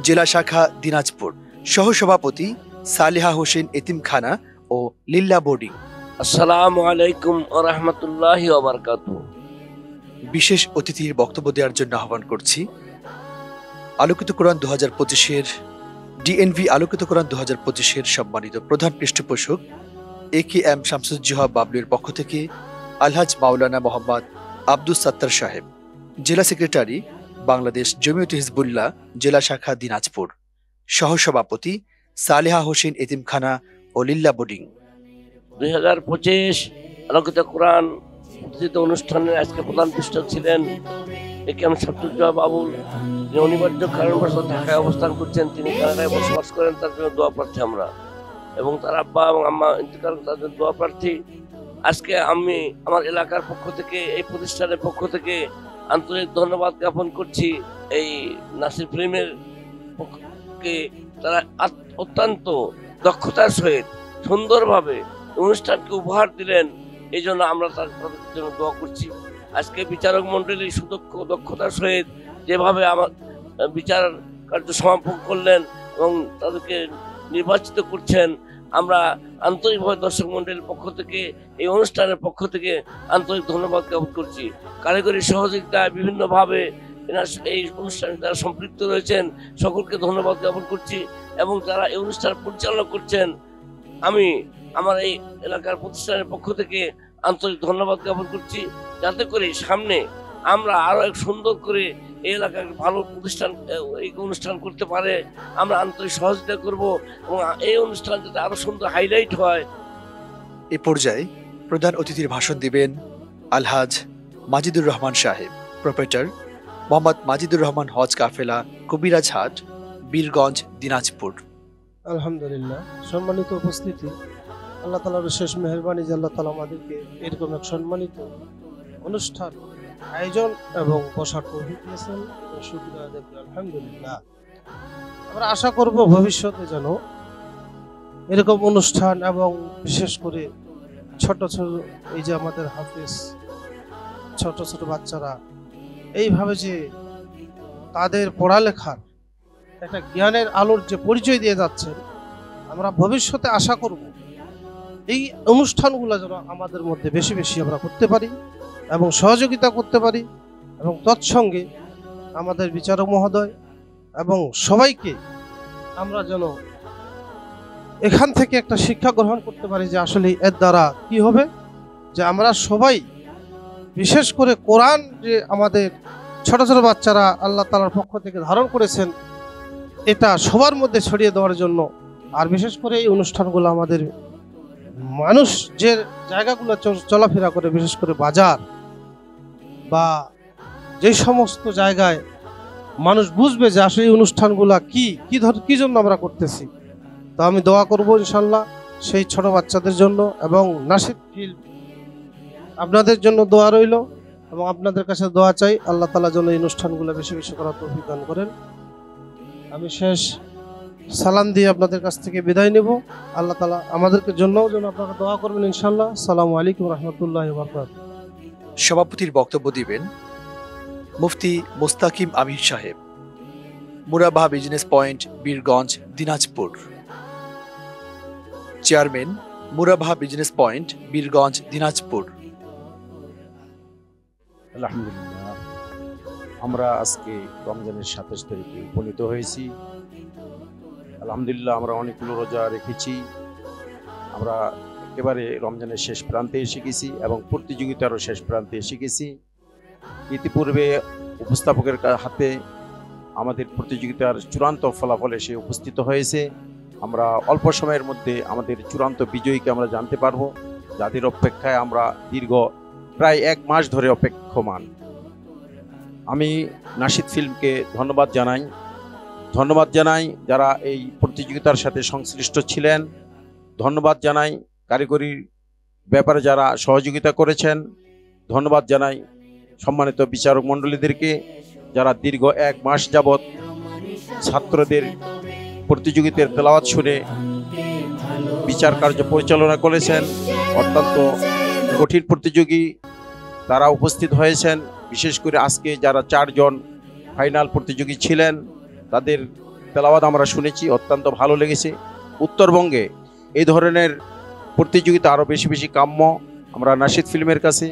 জেলা শাখা, দিনাজপুর। সহসভাপতি সালেহা হোসেন এতিমখানা ও লিল্লা বোর্ডিং। আসসালামু আলাইকুম ওয়া রাহমাতুল্লাহি ওয়া বারাকাতুহু। বিশেষ অতিথির বক্তব্য দেওয়ার জন্য আহ্বান করছি আলোকিত কোরআন 2025-এর ডিএনভি আলোকিত কোরআন 2025-এর সম্মানিত প্রধান পৃষ্ঠপোষক AKM শামসুজ্জোহা বাবলুয়ের পক্ষ থেকে আলহাজ মাওলানা মোহাম্মদ আব্দুস সাত্তার সাহেব, জেলা সেক্রেটারি বাংলাদেশ জমিয়তে হিজবুল্লাহ, জেলা শাখা, দিনাজপুর। সহসভাপতি সালেহা হোসেন এতিমখানা ও লিল্লা বোর্ডিং। 2025 আলোকিত কোরআন প্রতিযোগিতা অনুষ্ঠানের আজকে প্রধান পৃষ্ঠক ছিলেন AKM শামসুজ্জোহা বাবুল, যে অনিবার্য কারণবশত ঢাকায় অবস্থান করছেন। তিনি কানাডায় বসবাস করেন, তার জন্য দোয়া প্রার্থী আমরা, এবং তার আব্বা এবং আম্মা ইন্তেকাল, তাদের দোয়া প্রার্থী। আজকে আমি আমার এলাকার পক্ষ থেকে, এই প্রতিষ্ঠানের পক্ষ থেকে আন্তরিক ধন্যবাদ জ্ঞাপন করছি এই নাসির ফিল্মের পক্ষকে। তারা অত্যন্ত দক্ষতার সহিত সুন্দরভাবে অনুষ্ঠানকে উপহার দিলেন, এই জন্য আমরা তাদের জন্য দোয়া করছি। আজকে বিচারক মন্ডলী সুদক্ষ দক্ষতার সহিত যেভাবে আমার বিচার কার্য সমাপন করলেন এবং তাদেরকে নির্বাচিত করছেন, আমরা আন্তরিকভাবে দর্শক মন্ডলীর পক্ষ থেকে, এই অনুষ্ঠানের পক্ষ থেকে আন্তরিক ধন্যবাদ জ্ঞাপন করছি। কারিগরি সহযোগিতায় বিভিন্নভাবে এই অনুষ্ঠানে যারা সম্পৃক্ত রয়েছেন সকলকে ধন্যবাদ জ্ঞাপন করছি, এবং যারা এই অনুষ্ঠান পরিচালনা করছেন আমি আমার এই এলাকার প্রতিষ্ঠানের পক্ষ থেকে আন্তরিক ধন্যবাদ জ্ঞাপন করছি, যাতে করে সামনে আমরা আরো এক সুন্দর করে এই এলাকার ভালো প্রতিষ্ঠান এই অনুষ্ঠান করতে পারে আমরা আন্তরিক সহযোগিতা করব, এবং এই অনুষ্ঠান যাতে আরো সুন্দর হাইলাইট হয়। এ পর্যায়ে প্রধান অতিথির ভাষণ দিবেন আলহাজ মাজিদুর রহমান সাহেব, প্রোপাইটার মোহাম্মদ মাজিদুর রহমান হজ কাফেলা, কবিরাজহাট, বীরগঞ্জ, দিনাজপুর। আলহামদুলিল্লাহ, সম্মানিত উপস্থিতি, আল্লাহ তাআলার শেষ মেহেরবানি যে আল্লাহ তাআলা আমাদেরকে এরকম এক সম্মানিত অনুষ্ঠান আয়োজন এবং বসার তৌফিক দিয়েছেন, শুকরিয়া আদায় করি আলহামদুলিল্লাহ। আমরা আশা করব ভবিষ্যতে যেন এরকম অনুষ্ঠান এবং বিশেষ করে ছোট ছোট এই যে আমাদের হাফেজ ছোট ছোট বাচ্চারা এইভাবে যে তাদের পড়ালেখার একটা জ্ঞানের আলোর যে পরিচয় দিয়ে যাচ্ছেন, আমরা ভবিষ্যতে আশা করব এই অনুষ্ঠানগুলো যেন আমাদের মধ্যে বেশি বেশি আমরা করতে পারি এবং সহযোগিতা করতে পারি, এবং তৎসঙ্গে আমাদের বিচারক মহোদয় এবং সবাইকে আমরা যেন এখান থেকে একটা শিক্ষা গ্রহণ করতে পারি যে আসলে এর দ্বারা কি হবে, যে আমরা সবাই বিশেষ করে কোরআন যে আমাদের ছোট ছোট বাচ্চারা আল্লাহ তাআলার পক্ষ থেকে ধারণ করেছেন, এটা সবার মধ্যে ছড়িয়ে দেওয়ার জন্য, আর বিশেষ করে এই অনুষ্ঠানগুলো আমাদের মানুষ যে জায়গাগুলো চলাফেরা করে, বিশেষ করে বাজার বা যে সমস্ত জায়গায় মানুষ বুঝবে যে আসলে এই অনুষ্ঠানগুলা কি জন্য আমরা করতেছি। তো আমি দোয়া করব ইনশাল্লাহ সেই ছোট বাচ্চাদের জন্য, এবং নাশিদ ফিল্ম আপনাদের জন্য দোয়া রইল, এবং আপনাদের কাছে দোয়া চাই আল্লাহ তাআলা যেন এই অনুষ্ঠানগুলো বেশি বেশি করার তৌফিক দান করেন। আমি শেষ সালাম দিয়ে আপনাদের কাছ থেকে বিদায় নেব। আল্লাহ তাআলা আমাদেরকে জন্যও যেন আপনারা দোয়া করবেন ইনশাআল্লাহ। আসসালামু আলাইকুম রহমতুল্লাহি ওয়া বারাকাতুহু। সভাপতির বক্তব্য দিবেন মুফতি Mustakim Amir Saheb, Murabaha business point, Birganj, Dinajpur. Chairman, Murabaha business point, Birganj, Dinajpur. আলহামদুলিল্লাহ, আমরা আজকে রমজানের 27 তারিখে উপনীত হয়েছি। আলহামদুলিল্লাহ, আমরা অনেকগুলো রোজা রেখেছি। আমরা একেবারে রমজানের শেষ প্রান্তে এসে গেছি এবং প্রতিযোগিতারও শেষ প্রান্তে এসে গেছি। ইতিপূর্বে উপস্থাপকের হাতে আমাদের প্রতিযোগিতার চূড়ান্ত ফলাফল এসে উপস্থিত হয়েছে। আমরা অল্প সময়ের মধ্যে আমাদের চূড়ান্ত বিজয়ীকে আমরা জানতে পারবো, যাদের অপেক্ষায় আমরা দীর্ঘ প্রায় 1 মাস ধরে অপেক্ষমান। আমি নাশিদ ফিল্মকে ধন্যবাদ জানাই যারা এই প্রতিযোগিতার সাথে সংশ্লিষ্ট ছিলেন। ধন্যবাদ জানাই কারিগরি ব্যাপারে যারা সহযোগিতা করেছেন। ধন্যবাদ জানাই সম্মানিত বিচারক মণ্ডলীদেরকে যারা দীর্ঘ 1 মাস যাবৎ ছাত্রদের প্রতিযোগিতার তেলাওয়াত শুনে বিচার কার্য পরিচালনা করেছেন। অত্যন্ত কঠিন প্রতিযোগী তারা উপস্থিত হয়েছেন। বিশেষ করে আজকে যারা 4 জন ফাইনাল প্রতিযোগী ছিলেন তাদের তেলাওয়াত আমরা শুনেছি, অত্যন্ত ভালো লেগেছে। উত্তরবঙ্গে এই ধরনের প্রতিযোগিতা আরও বেশি বেশি কাম্য। আমরা নাশিদ ফিল্মের কাছে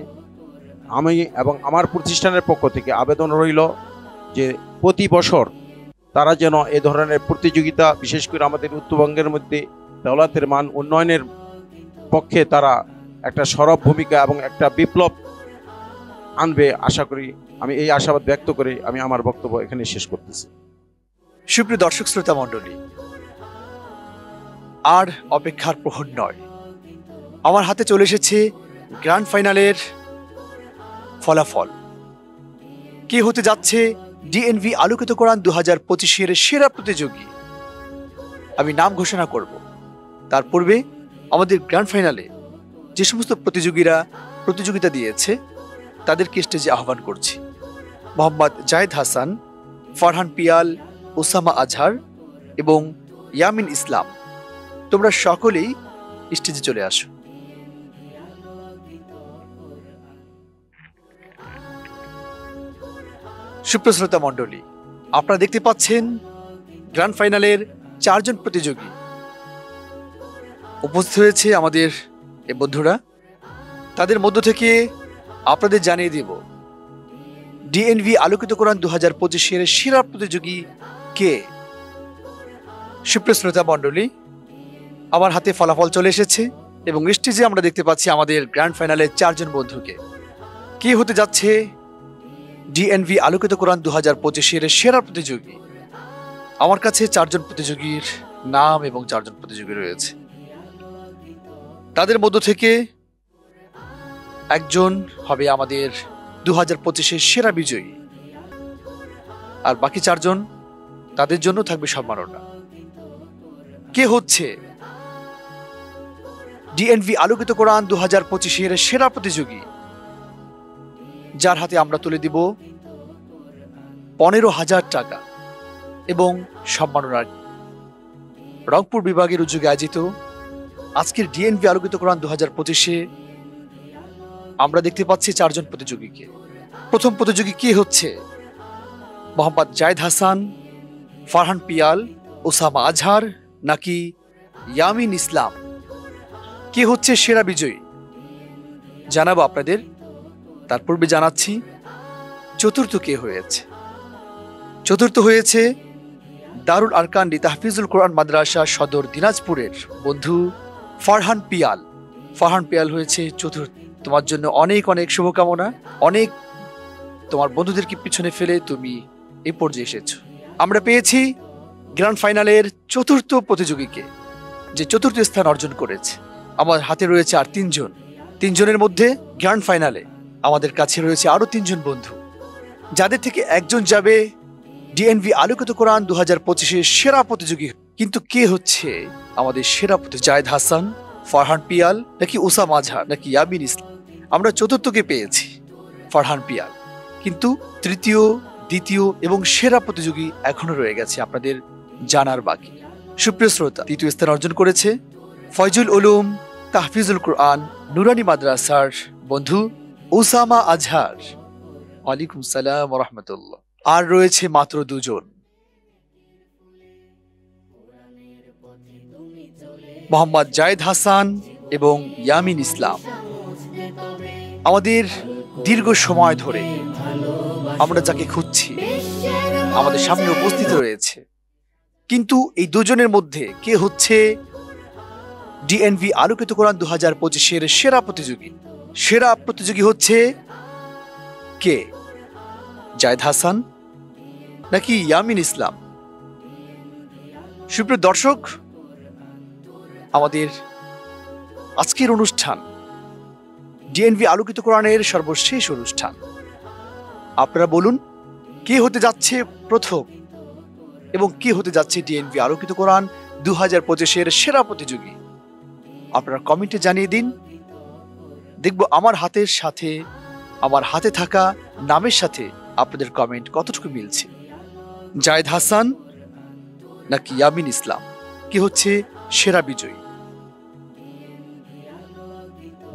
আমি এবং আমার প্রতিষ্ঠানের পক্ষ থেকে আবেদন রইল যে প্রতি বছর তারা যেন এ ধরনের প্রতিযোগিতা, বিশেষ করে আমাদের উত্তরবঙ্গের মধ্যে তেলাওয়াতের মান উন্নয়নের পক্ষে তারা একটা সরব ভূমিকা এবং একটা বিপ্লব আনবে আশা করি। আমি এই আশাবাদ ব্যক্ত করে আমি আমার বক্তব্য এখানে শেষ করতেছি। সুপ্রিয় দর্শক শ্রোতা মণ্ডলী, আর অপেক্ষার প্রহর নয়, আমার হাতে চলে এসেছে গ্র্যান্ড ফাইনালের ফলাফল। কে হতে যাচ্ছে ডিএনভি আলোকিত কোরআন 2025-এর সেরা প্রতিযোগী, আমি নাম ঘোষণা করব। তার পূর্বে আমাদের গ্র্যান্ড ফাইনালে যে সমস্ত প্রতিযোগীরা প্রতিযোগিতা দিয়েছে তাদেরকে স্টেজে আহ্বান করছি। মোহাম্মদ জায়েদ হাসান, ফারহান পিয়াল, ওসামা আজহার এবং ইয়ামিন ইসলাম, তোমরা সকলেই স্টেজে চলে আসো। সুপ্রশ্রোতা মণ্ডলী, আপনারা দেখতে পাচ্ছেন গ্র্যান্ড ফাইনালের 4 জন প্রতিযোগী উপস্থিত হয়েছে আমাদের এই বন্ধুরা। তাদের মধ্য থেকে আপনাদের জানিয়ে দেব ডিএনভি আলোকিত কোরআন 2025-এর সেরা প্রতিযোগী কে। সুপ্রশ্রোতা মণ্ডলী, আমার হাতে ফলাফল চলে এসেছে এবং স্টেজে আমরা দেখতে পাচ্ছি আমাদের গ্র্যান্ড ফাইনালের 4 জন বন্ধুকে। কে হতে যাচ্ছে ডিএনভি আলোকিত কোরআন 2025-এর সেরা প্রতিযোগী? আমার কাছে 4 জন প্রতিযোগীর নাম এবং 4 জন প্রতিযোগী রয়েছে। তাদের মধ্য থেকে একজন হবে আমাদের 2025-এর সেরা বিজয়ী, আর বাকি 4 জন তাদের জন্য থাকবে সম্মাননা। কে হচ্ছে ডিএনভি আলোকিত কোরআন 2025-এর সেরা প্রতিযোগী, যার হাতে আমরা তুলে দিব 15,000 টাকা এবং সম্মাননা। রংপুর বিভাগের উদ্যোগে আয়োজিত আজকের ডিএনভি আলোকিত কোরআন 2025-এ আমরা দেখতে পাচ্ছি 4 জন প্রতিযোগীকে। প্রথম প্রতিযোগী কে হচ্ছে মোহাম্মদ জায়েদ হাসান, ফারহান পিয়াল, ওসামা আজহার নাকি ইয়ামিন ইসলাম? কে হচ্ছে সেরা বিজয়ী জানাবো আপনাদের। তার পূর্বে জানাচ্ছি চতুর্থ কে হয়েছে। চতুর্থ হয়েছে দারুল আরকান লিতাহফিজুল কোরআন মাদ্রাসা সদর দিনাজপুরের বন্ধু ফারহান পিয়াল। ফারহান পিয়াল হয়েছে চতুর্থ। তোমার জন্য অনেক অনেক শুভকামনা। অনেক তোমার বন্ধুদেরকে পিছনে ফেলে তুমি এই পর্যায়ে এসেছো। আমরা পেয়েছি গ্র্যান্ড ফাইনালের চতুর্থ প্রতিযোগীকে, যে চতুর্থ স্থান অর্জন করেছে। আমার হাতে রয়েছে আর 3 জন। 3 জনের মধ্যে গ্র্যান্ড ফাইনালে আমাদের কাছে রয়েছে আরো 3 জন বন্ধু, যাদের থেকে একজন যাবে ডিএনভি আলোকিত কোরআন 2025-এর সেরা প্রতিযোগী। কিন্তু কে হচ্ছে আমাদের সেরা প্রতিযোগী? জায়েদ হাসান, ফারহান পিয়াল নাকি ওসামা আজহার নাকি ইয়ামিন ইসলাম? আমরা চতুর্থকে পেয়েছি ফারহান পিয়াল, কিন্তু তৃতীয়, দ্বিতীয় এবং সেরা প্রতিযোগী এখনো রয়ে গেছে আপনাদের জানার বাকি। সুপ্রিয় শ্রোতা, তৃতীয় স্থান অর্জন করেছে ফয়জুল উলুম তাহফিজুল কোরআন নুরানি মাদ্রাসার বন্ধু ওসামা আজহার। ওয়ালাইকুম সালাম ওয়া রাহমাতুল্লাহ। আর রয়েছে মাত্র 2 জন, মোহাম্মদ জায়েদ হাসান এবং ইয়ামিন ইসলাম। আমাদের দীর্ঘ সময় ধরে আমরা যাকে খুঁজছি আমাদের সামনে উপস্থিত রয়েছে, কিন্তু এই 2 জনের মধ্যে কে হচ্ছে ডিএনভি আলোকিত কোরআন 2025-এর সেরা প্রতিযোগী? সেরা প্রতিযোগী হচ্ছে কে? জায়েদ হাসান নাকি ইয়ামিন ইসলাম? সুপ্রিয় দর্শক, আমাদের আজকের অনুষ্ঠান ডিএনভি আলোকিত কোরআনের সর্বশেষ অনুষ্ঠান। আপনারা বলুন, কে হতে যাচ্ছে প্রথম এবং কে হতে যাচ্ছে ডিএনভি আলোকিত কোরআন 2025-এর সেরা প্রতিযোগী? আপনারা কমেন্টে জানিয়ে দিন। দেখব আমার হাতের সাথে, আমার হাতে থাকা নামের সাথে আপনাদের কমেন্ট কতটুকু মিলছে। জায়েদ হাসান নাকি ইয়ামিন ইসলাম, কে হচ্ছে সেরা বিজয়ী?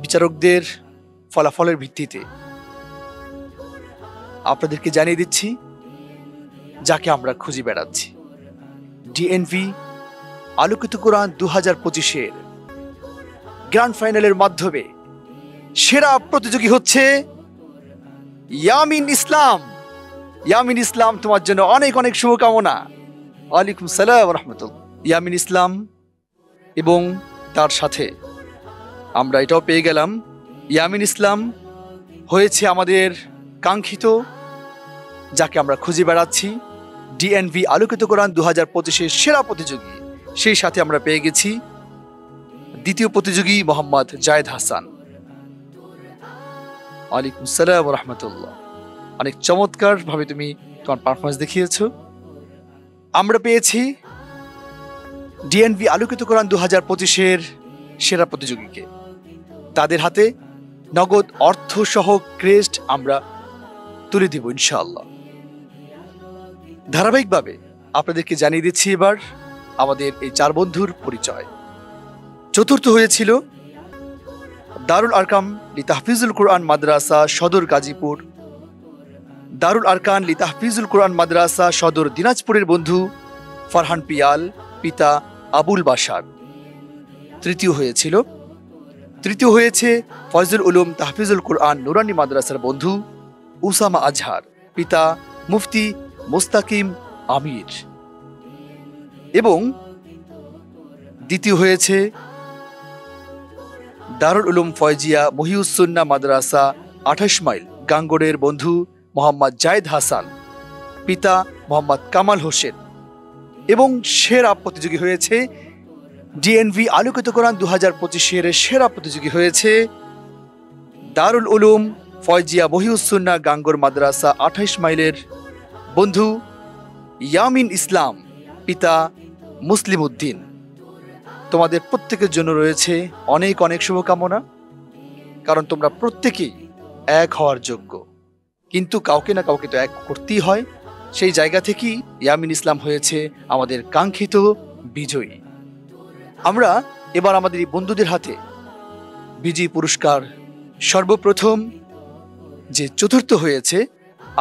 বিচারকদের ফলাফলের ভিত্তিতে আপনাদেরকে জানিয়ে দিচ্ছি যাকে আমরা খুঁজে বেড়াচ্ছি। ডিএনভি আলোকিত কোরআন 2025-এর গ্র্যান্ড ফাইনালের মাধ্যমে সেরা প্রতিযোগী হচ্ছে ইয়ামিন ইসলাম। ইয়ামিন ইসলাম, তোমার জন্য অনেক অনেক শুভকামনা। ওয়ালাইকুম সালাম ওয়া রাহমাতুল্লাহ। ইয়ামিন ইসলাম এবং তার সাথে আমরা এটাও পেয়ে গেলাম, ইয়ামিন ইসলাম হয়েছে আমাদের কাঙ্ক্ষিত, যাকে আমরা খুঁজে বেড়াচ্ছি, ডিএনভি আলোকিত কোরআন 2025-এর সেরা প্রতিযোগী। সেই সাথে আমরা পেয়ে গেছি দ্বিতীয় প্রতিযোগী মোহাম্মদ জায়েদ হাসান। ওয়ালাইকুম সালাম ওয়া রাহমাতুল্লাহ। অনেক চমৎকার ভাবে তুমি তোমার পারফরমেন্স দেখিয়েছো। আমরা পেয়েছি ডিএনভি আলোকিত কোরআন 2025-এর সেরা প্রতিযোগীকে। তাদের হাতে নগদ অর্থ সহ ক্রেস্ট আমরা তুলে দিব ইনশাআল্লাহ। ধারাবাহিকভাবে আপনাদেরকে জানিয়ে দিচ্ছি এবার আমাদের এই 4 বন্ধুর পরিচয়। চতুর্থ হয়েছিল দারুল আরকাম লিতাহফিজুল কোরআন মাদ্রাসা সদর গাজীপুর, দারুল আরকান লিতাহফিজুল কোরআন মাদ্রাসা সদর দিনাজপুরের বন্ধু ফারহান পিয়াল, পিতা আবুল বাশার। তৃতীয় হয়েছে ফয়জুল উলুম তাহফিজুল কোরআন নুরানি মাদ্রাসার বন্ধু ওসামা আজহার, পিতা মুফতি মোস্তাকিম আমির। এবং দ্বিতীয় হয়েছে দারুল উলুম ফয়জিয়া মহিউসুন্নাহ মাদ্রাসা 28 মাইল গাঙ্গড়ের বন্ধু মোহাম্মদ জায়েদ হাসান, পিতা মোহাম্মদ কামাল হোসেন। এবং সেরা প্রতিযোগী হয়েছে ডিএনভি আলোকিত কোরআন 2025-এর সেরা প্রতিযোগী হয়েছে দারুল উলুম ফয়জিয়া মহিউসুন্নাহ গাঙ্গর মাদ্রাসা 28 মাইলের বন্ধু ইয়ামিন ইসলাম, পিতা মুসলিম উদ্দিন। তোমাদের প্রত্যেকের জন্য রয়েছে অনেক অনেক শুভকামনা, কারণ তোমরা প্রত্যেকেই এক হওয়ার যোগ্য, কিন্তু কাউকে না কাউকে তো এক করতেই হয়। সেই জায়গা থেকেই ইয়ামিন ইসলাম হয়েছে আমাদের কাঙ্ক্ষিত বিজয়ী। আমরা এবার আমাদের এই বন্ধুদের হাতে বিজয়ী পুরস্কার, সর্বপ্রথম যে চতুর্থ হয়েছে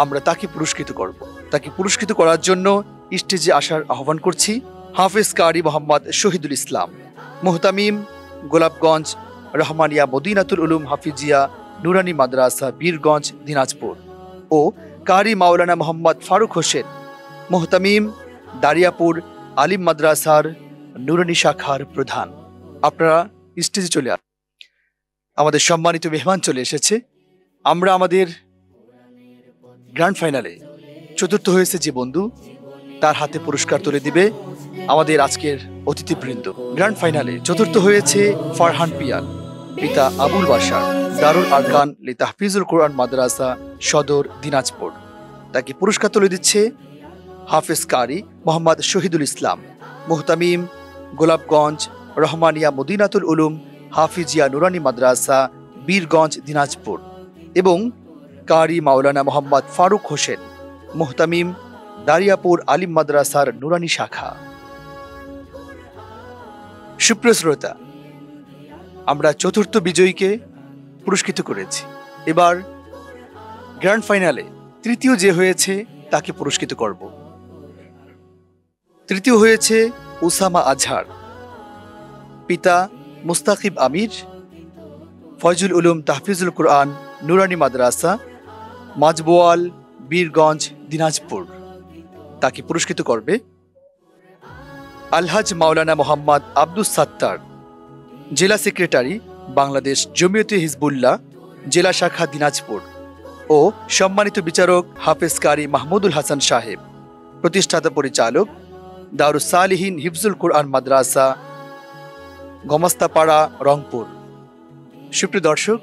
আমরা তাকে পুরস্কৃত করব। তাকে পুরস্কৃত করার জন্য স্টেজে আসার আহ্বান করছি হাফেজ কারি মোহাম্মদ শহীদুল ইসলাম, মুহতামিম, গোলাপগঞ্জ রহমানিয়া মদিনাতুল উলুম হাফিজিয়া নুরানি মাদ্রাসা, বীরগঞ্জ, দিনাজপুর, ও কারি মাওলানা মোহাম্মদ ফারুক হোসেন, মুহতামিম, দারিয়াপুর আলিম মাদ্রাসার নুরানি শাখার প্রধান। আপনারা স্টেজে চলে আসুন। আমাদের সম্মানিত মেহমান চলে এসেছে। আমরা আমাদের গ্র্যান্ড ফাইনালে চতুর্থ হয়েছে যে বন্ধু, তার হাতে পুরস্কার তুলে দিবে আমাদের আজকের অতিথিবৃন্দ। গ্র্যান্ড ফাইনালে চতুর্থ হয়েছে ফারহান পিয়াল, পিতা আবুল বাশার, দারুল আরকান লি তাহফিজুল কোরআন মাদ্রাসা, সদর, দিনাজপুর। তাকে পুরস্কার তুলে দিচ্ছে হাফেজ কারি মোহাম্মদ শহীদুল ইসলাম, মুহতামিম, গোলাপগঞ্জ রহমানিয়া মদিনাতুল উলুম হাফিজিয়া নুরানি মাদ্রাসা, বীরগঞ্জ, দিনাজপুর, এবং কারি মাওলানা মোহাম্মদ ফারুক হোসেন, মুহতামিম, দারিয়াপুর আলিম মাদ্রাসার নুরানি শাখা। সুপ্রিয় শ্রোতা, আমরা চতুর্থ বিজয়ীকে পুরস্কৃত করেছি। এবার গ্র্যান্ড ফাইনালে তৃতীয় যে হয়েছে তাকে পুরস্কৃত করব। তৃতীয় হয়েছে উসামা আজহার, পিতা মুস্তাকিব আমির, ফয়জুল উলুম তাহফিজুল কোরআন নুরানি মাদ্রাসা, মাজবোয়াল, বীরগঞ্জ, দিনাজপুর। তাকে পুরস্কৃত করবে আলহাজ মাওলানা মোহাম্মদ আব্দুস সাত্তার, জেলা সেক্রেটারি, বাংলাদেশ জমিয়তে হিজবুল্লাহ, জেলা শাখা, দিনাজপুর, ও সম্মানিত বিচারক হাফেজ কারি মাহমুদুল হাসান সাহেব, প্রতিষ্ঠাতা পরিচালক, দারুস সালিহিন হিফজুল কোরআন মাদ্রাসা, গমস্তাপাড়া, রংপুর। সুপ্রিয় দর্শক,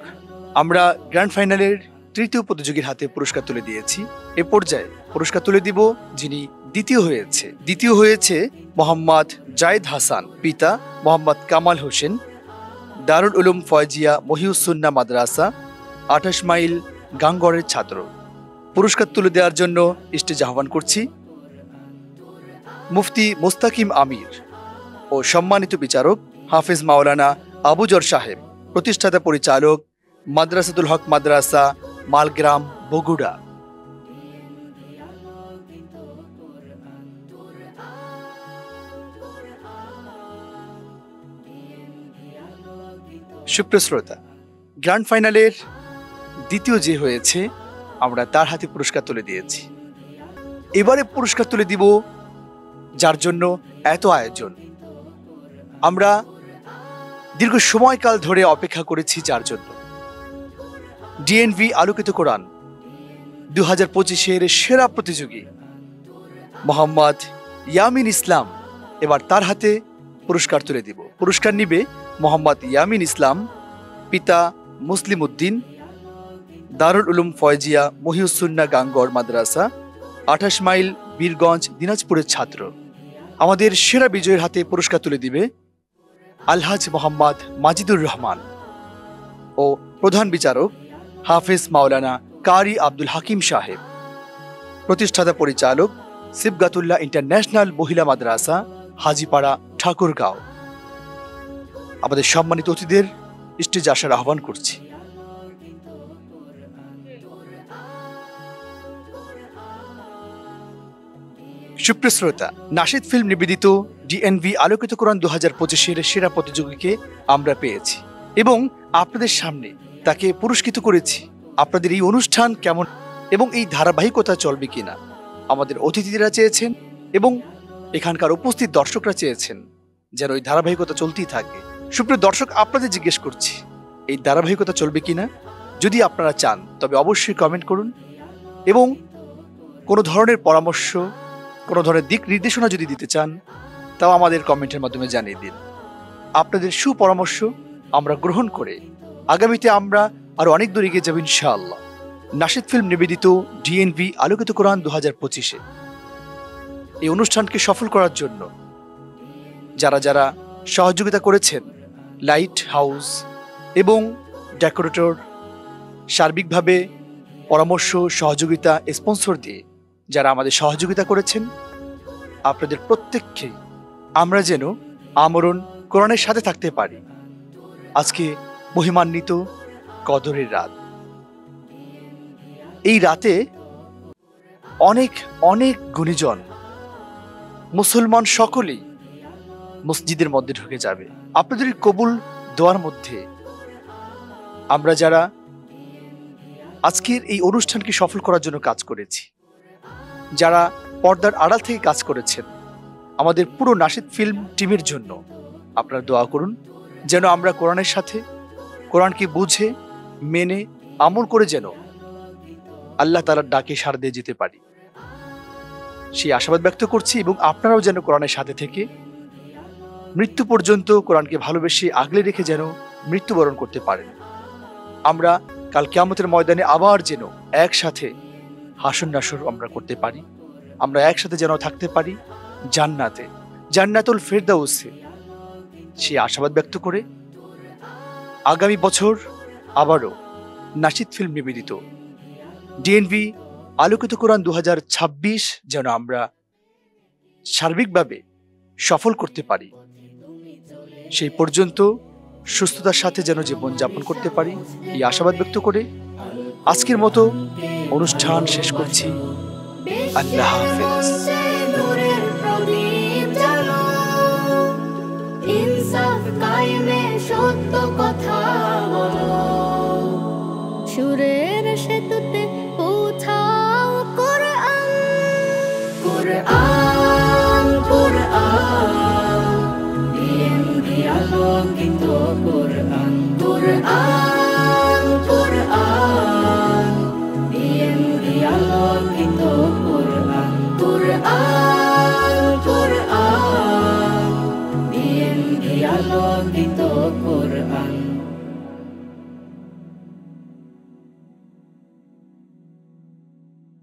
আমরা গ্র্যান্ড ফাইনালের তৃতীয় প্রতিযোগীর হাতে পুরস্কার তুলে দিয়েছি। এ পর্যায়ে পুরস্কার তুলে দিব যিনি দ্বিতীয় হয়েছে মোহাম্মদ জায়েদ হাসান, পিতা মোহাম্মদ কামাল হোসেন, দারুল উলুম ফয়জিয়া মহিউসুন্না মাদ্রাসা, 28 মাইল, গাঙ্গড়ের ছাত্র। পুরস্কার তুলে দেওয়ার জন্য স্টেজে আহ্বান করছি মুফতি মুস্তাকিম আমির ও সম্মানিত বিচারক হাফেজ মাওলানা আবুজর সাহেব, প্রতিষ্ঠাতা পরিচালক, মাদ্রাসাতুল হক মাদ্রাসা, মালগ্রাম, বগুড়া। সুপ্রিয় শ্রোতা, গ্র্যান্ড ফাইনালের দ্বিতীয় যে হয়েছে আমরা তার হাতে পুরস্কার তুলে দিয়েছি। এবারে পুরস্কার তুলে দিব যার জন্য এত আয়োজন। আমরা দীর্ঘ সময়কাল ধরে অপেক্ষা করেছি, যার জন্য ডিএনভি আলোকিত কোরআন 2025-এর সেরা প্রতিযোগী মোহাম্মদ ইয়ামিন ইসলাম। এবার তার হাতে পুরস্কার তুলে দিব। পুরস্কার নিবে মোহাম্মদ ইয়ামিন ইসলাম, পিতা মুসলিম উদ্দিন, দারুল উলুম ফয়জিয়া মহিউসুন্না গাঙ্গড় মাদ্রাসা, 28 মাইল, বীরগঞ্জ, দিনাজপুরের ছাত্র। আমাদের সেরা বিজয়ের হাতে পুরস্কার তুলে দিবে আলহাজ মোহাম্মদ মাজিদুর রহমান ও প্রধান বিচারক হাফেজ মাওলানা কারি আব্দুল হাকিম সাহেব, প্রতিষ্ঠাতা পরিচালক সিবগাতুল্লাহ ইন্টারন্যাশনাল মহিলা মাদ্রাসা, হাজিপাড়া, ঠাকুরগাঁও। আমাদের সম্মানিত অতিথিদের স্টেজে আসার আহ্বান করছি। সুপ্রিয় শ্রোতা, নাশিদ ফিল্ম নিবেদিত ডিএনভি আলোকিত কোরআন 2025-এর সেরা প্রতিযোগীকে আমরা পেয়েছি এবং আপনাদের সামনে তাকে পুরস্কৃত করেছি। আপনাদের এই অনুষ্ঠান কেমন এবং এই ধারাবাহিকতা চলবে কিনা আমাদের অতিথিরা চেয়েছেন এবং এখানকার উপস্থিত দর্শকরা চেয়েছেন যেন এই ধারাবাহিকতা চলতেই থাকে। সুপ্রিয় দর্শক, আপনাদের জিজ্ঞেস করছি এই ধারাবাহিকতা চলবে কিনা। যদি আপনারা চান তবে অবশ্যই কমেন্ট করুন এবং কোনো ধরনের পরামর্শ, কোনো ধরনের দিক নির্দেশনা যদি দিতে চান তাও আমাদের কমেন্টের মাধ্যমে জানিয়ে দিন। আপনাদের সুপরামর্শ আমরা গ্রহণ করে আগামীতে আমরা আরো অনেক দূর এগিয়ে যাব ইনশাআল্লাহ। নাশিদ ফিল্ম নিবেদিত ডিএনভি আলোকিত কোরআন 2025-এ এই অনুষ্ঠানকে সফল করার জন্য যারা যারা সহযোগিতা করেছেন লাইট হাউস এবং ডেকোরেটর, সার্বিকভাবে পরামর্শ, সহযোগিতা, স্পন্সর দিয়ে যারা আমাদের সহযোগিতা করেছেন, আপনাদের প্রত্যেককে আমরা যেন আমরণ কোরআনের সাথে থাকতে পারি। আজকে মহিমান্বিত কদরের রাত। এই রাতে অনেক অনেক গুণীজন মুসলমান সকলেই মসজিদের মধ্যে ঢুকে যাবে। আপনাদের কবুল দোয়ার মধ্যে আমরা যারা আজকের এই অনুষ্ঠানকে সফল করার জন্য কাজ করেছি, যারা পর্দার আড়াল থেকে কাজ করেছেন, আমাদের পুরো নাশিদ ফিল্ম টিমের জন্য আপনারা দোয়া করুন যেন আমরা কোরআনের সাথে, কোরআনকে বুঝে মেনে আমল করে যেন আল্লাহ তাআলার ডাকে সাড়া দিয়ে যেতে পারি, সেই আশাবাদ ব্যক্ত করছি। এবং আপনারাও যেন কোরআনের সাথে থেকে মৃত্যু পর্যন্ত কোরআনকে ভালোবেসে আগলে রেখে যেন মৃত্যুবরণ করতে পারেন। আমরা কাল কিয়ামতের ময়দানে আবার যেন একসাথে হাসর নাসর আমরা করতে পারি, আমরা একসাথে যেন থাকতে পারি জান্নাতে, জান্নাতুল ফেরদাউসে, সেই আশাবাদ ব্যক্ত করে আগামী বছর আবারও নাশিদ ফিল্ম নিবেদিত ডিএনভি আলোকিত কোরআন 2026 যেন আমরা সার্বিকভাবে সফল করতে পারি, সেই পর্যন্ত সুস্থতার সাথে যেন জীবনযাপন করতে পারি, এই আশাবাদ ব্যক্ত করে আজকের মতো অনুষ্ঠান শেষ করছি। আল্লাহ হাফেজ। সত্য কথা বলো, সুরের সেতুতে পৌঁছাও কোরআন।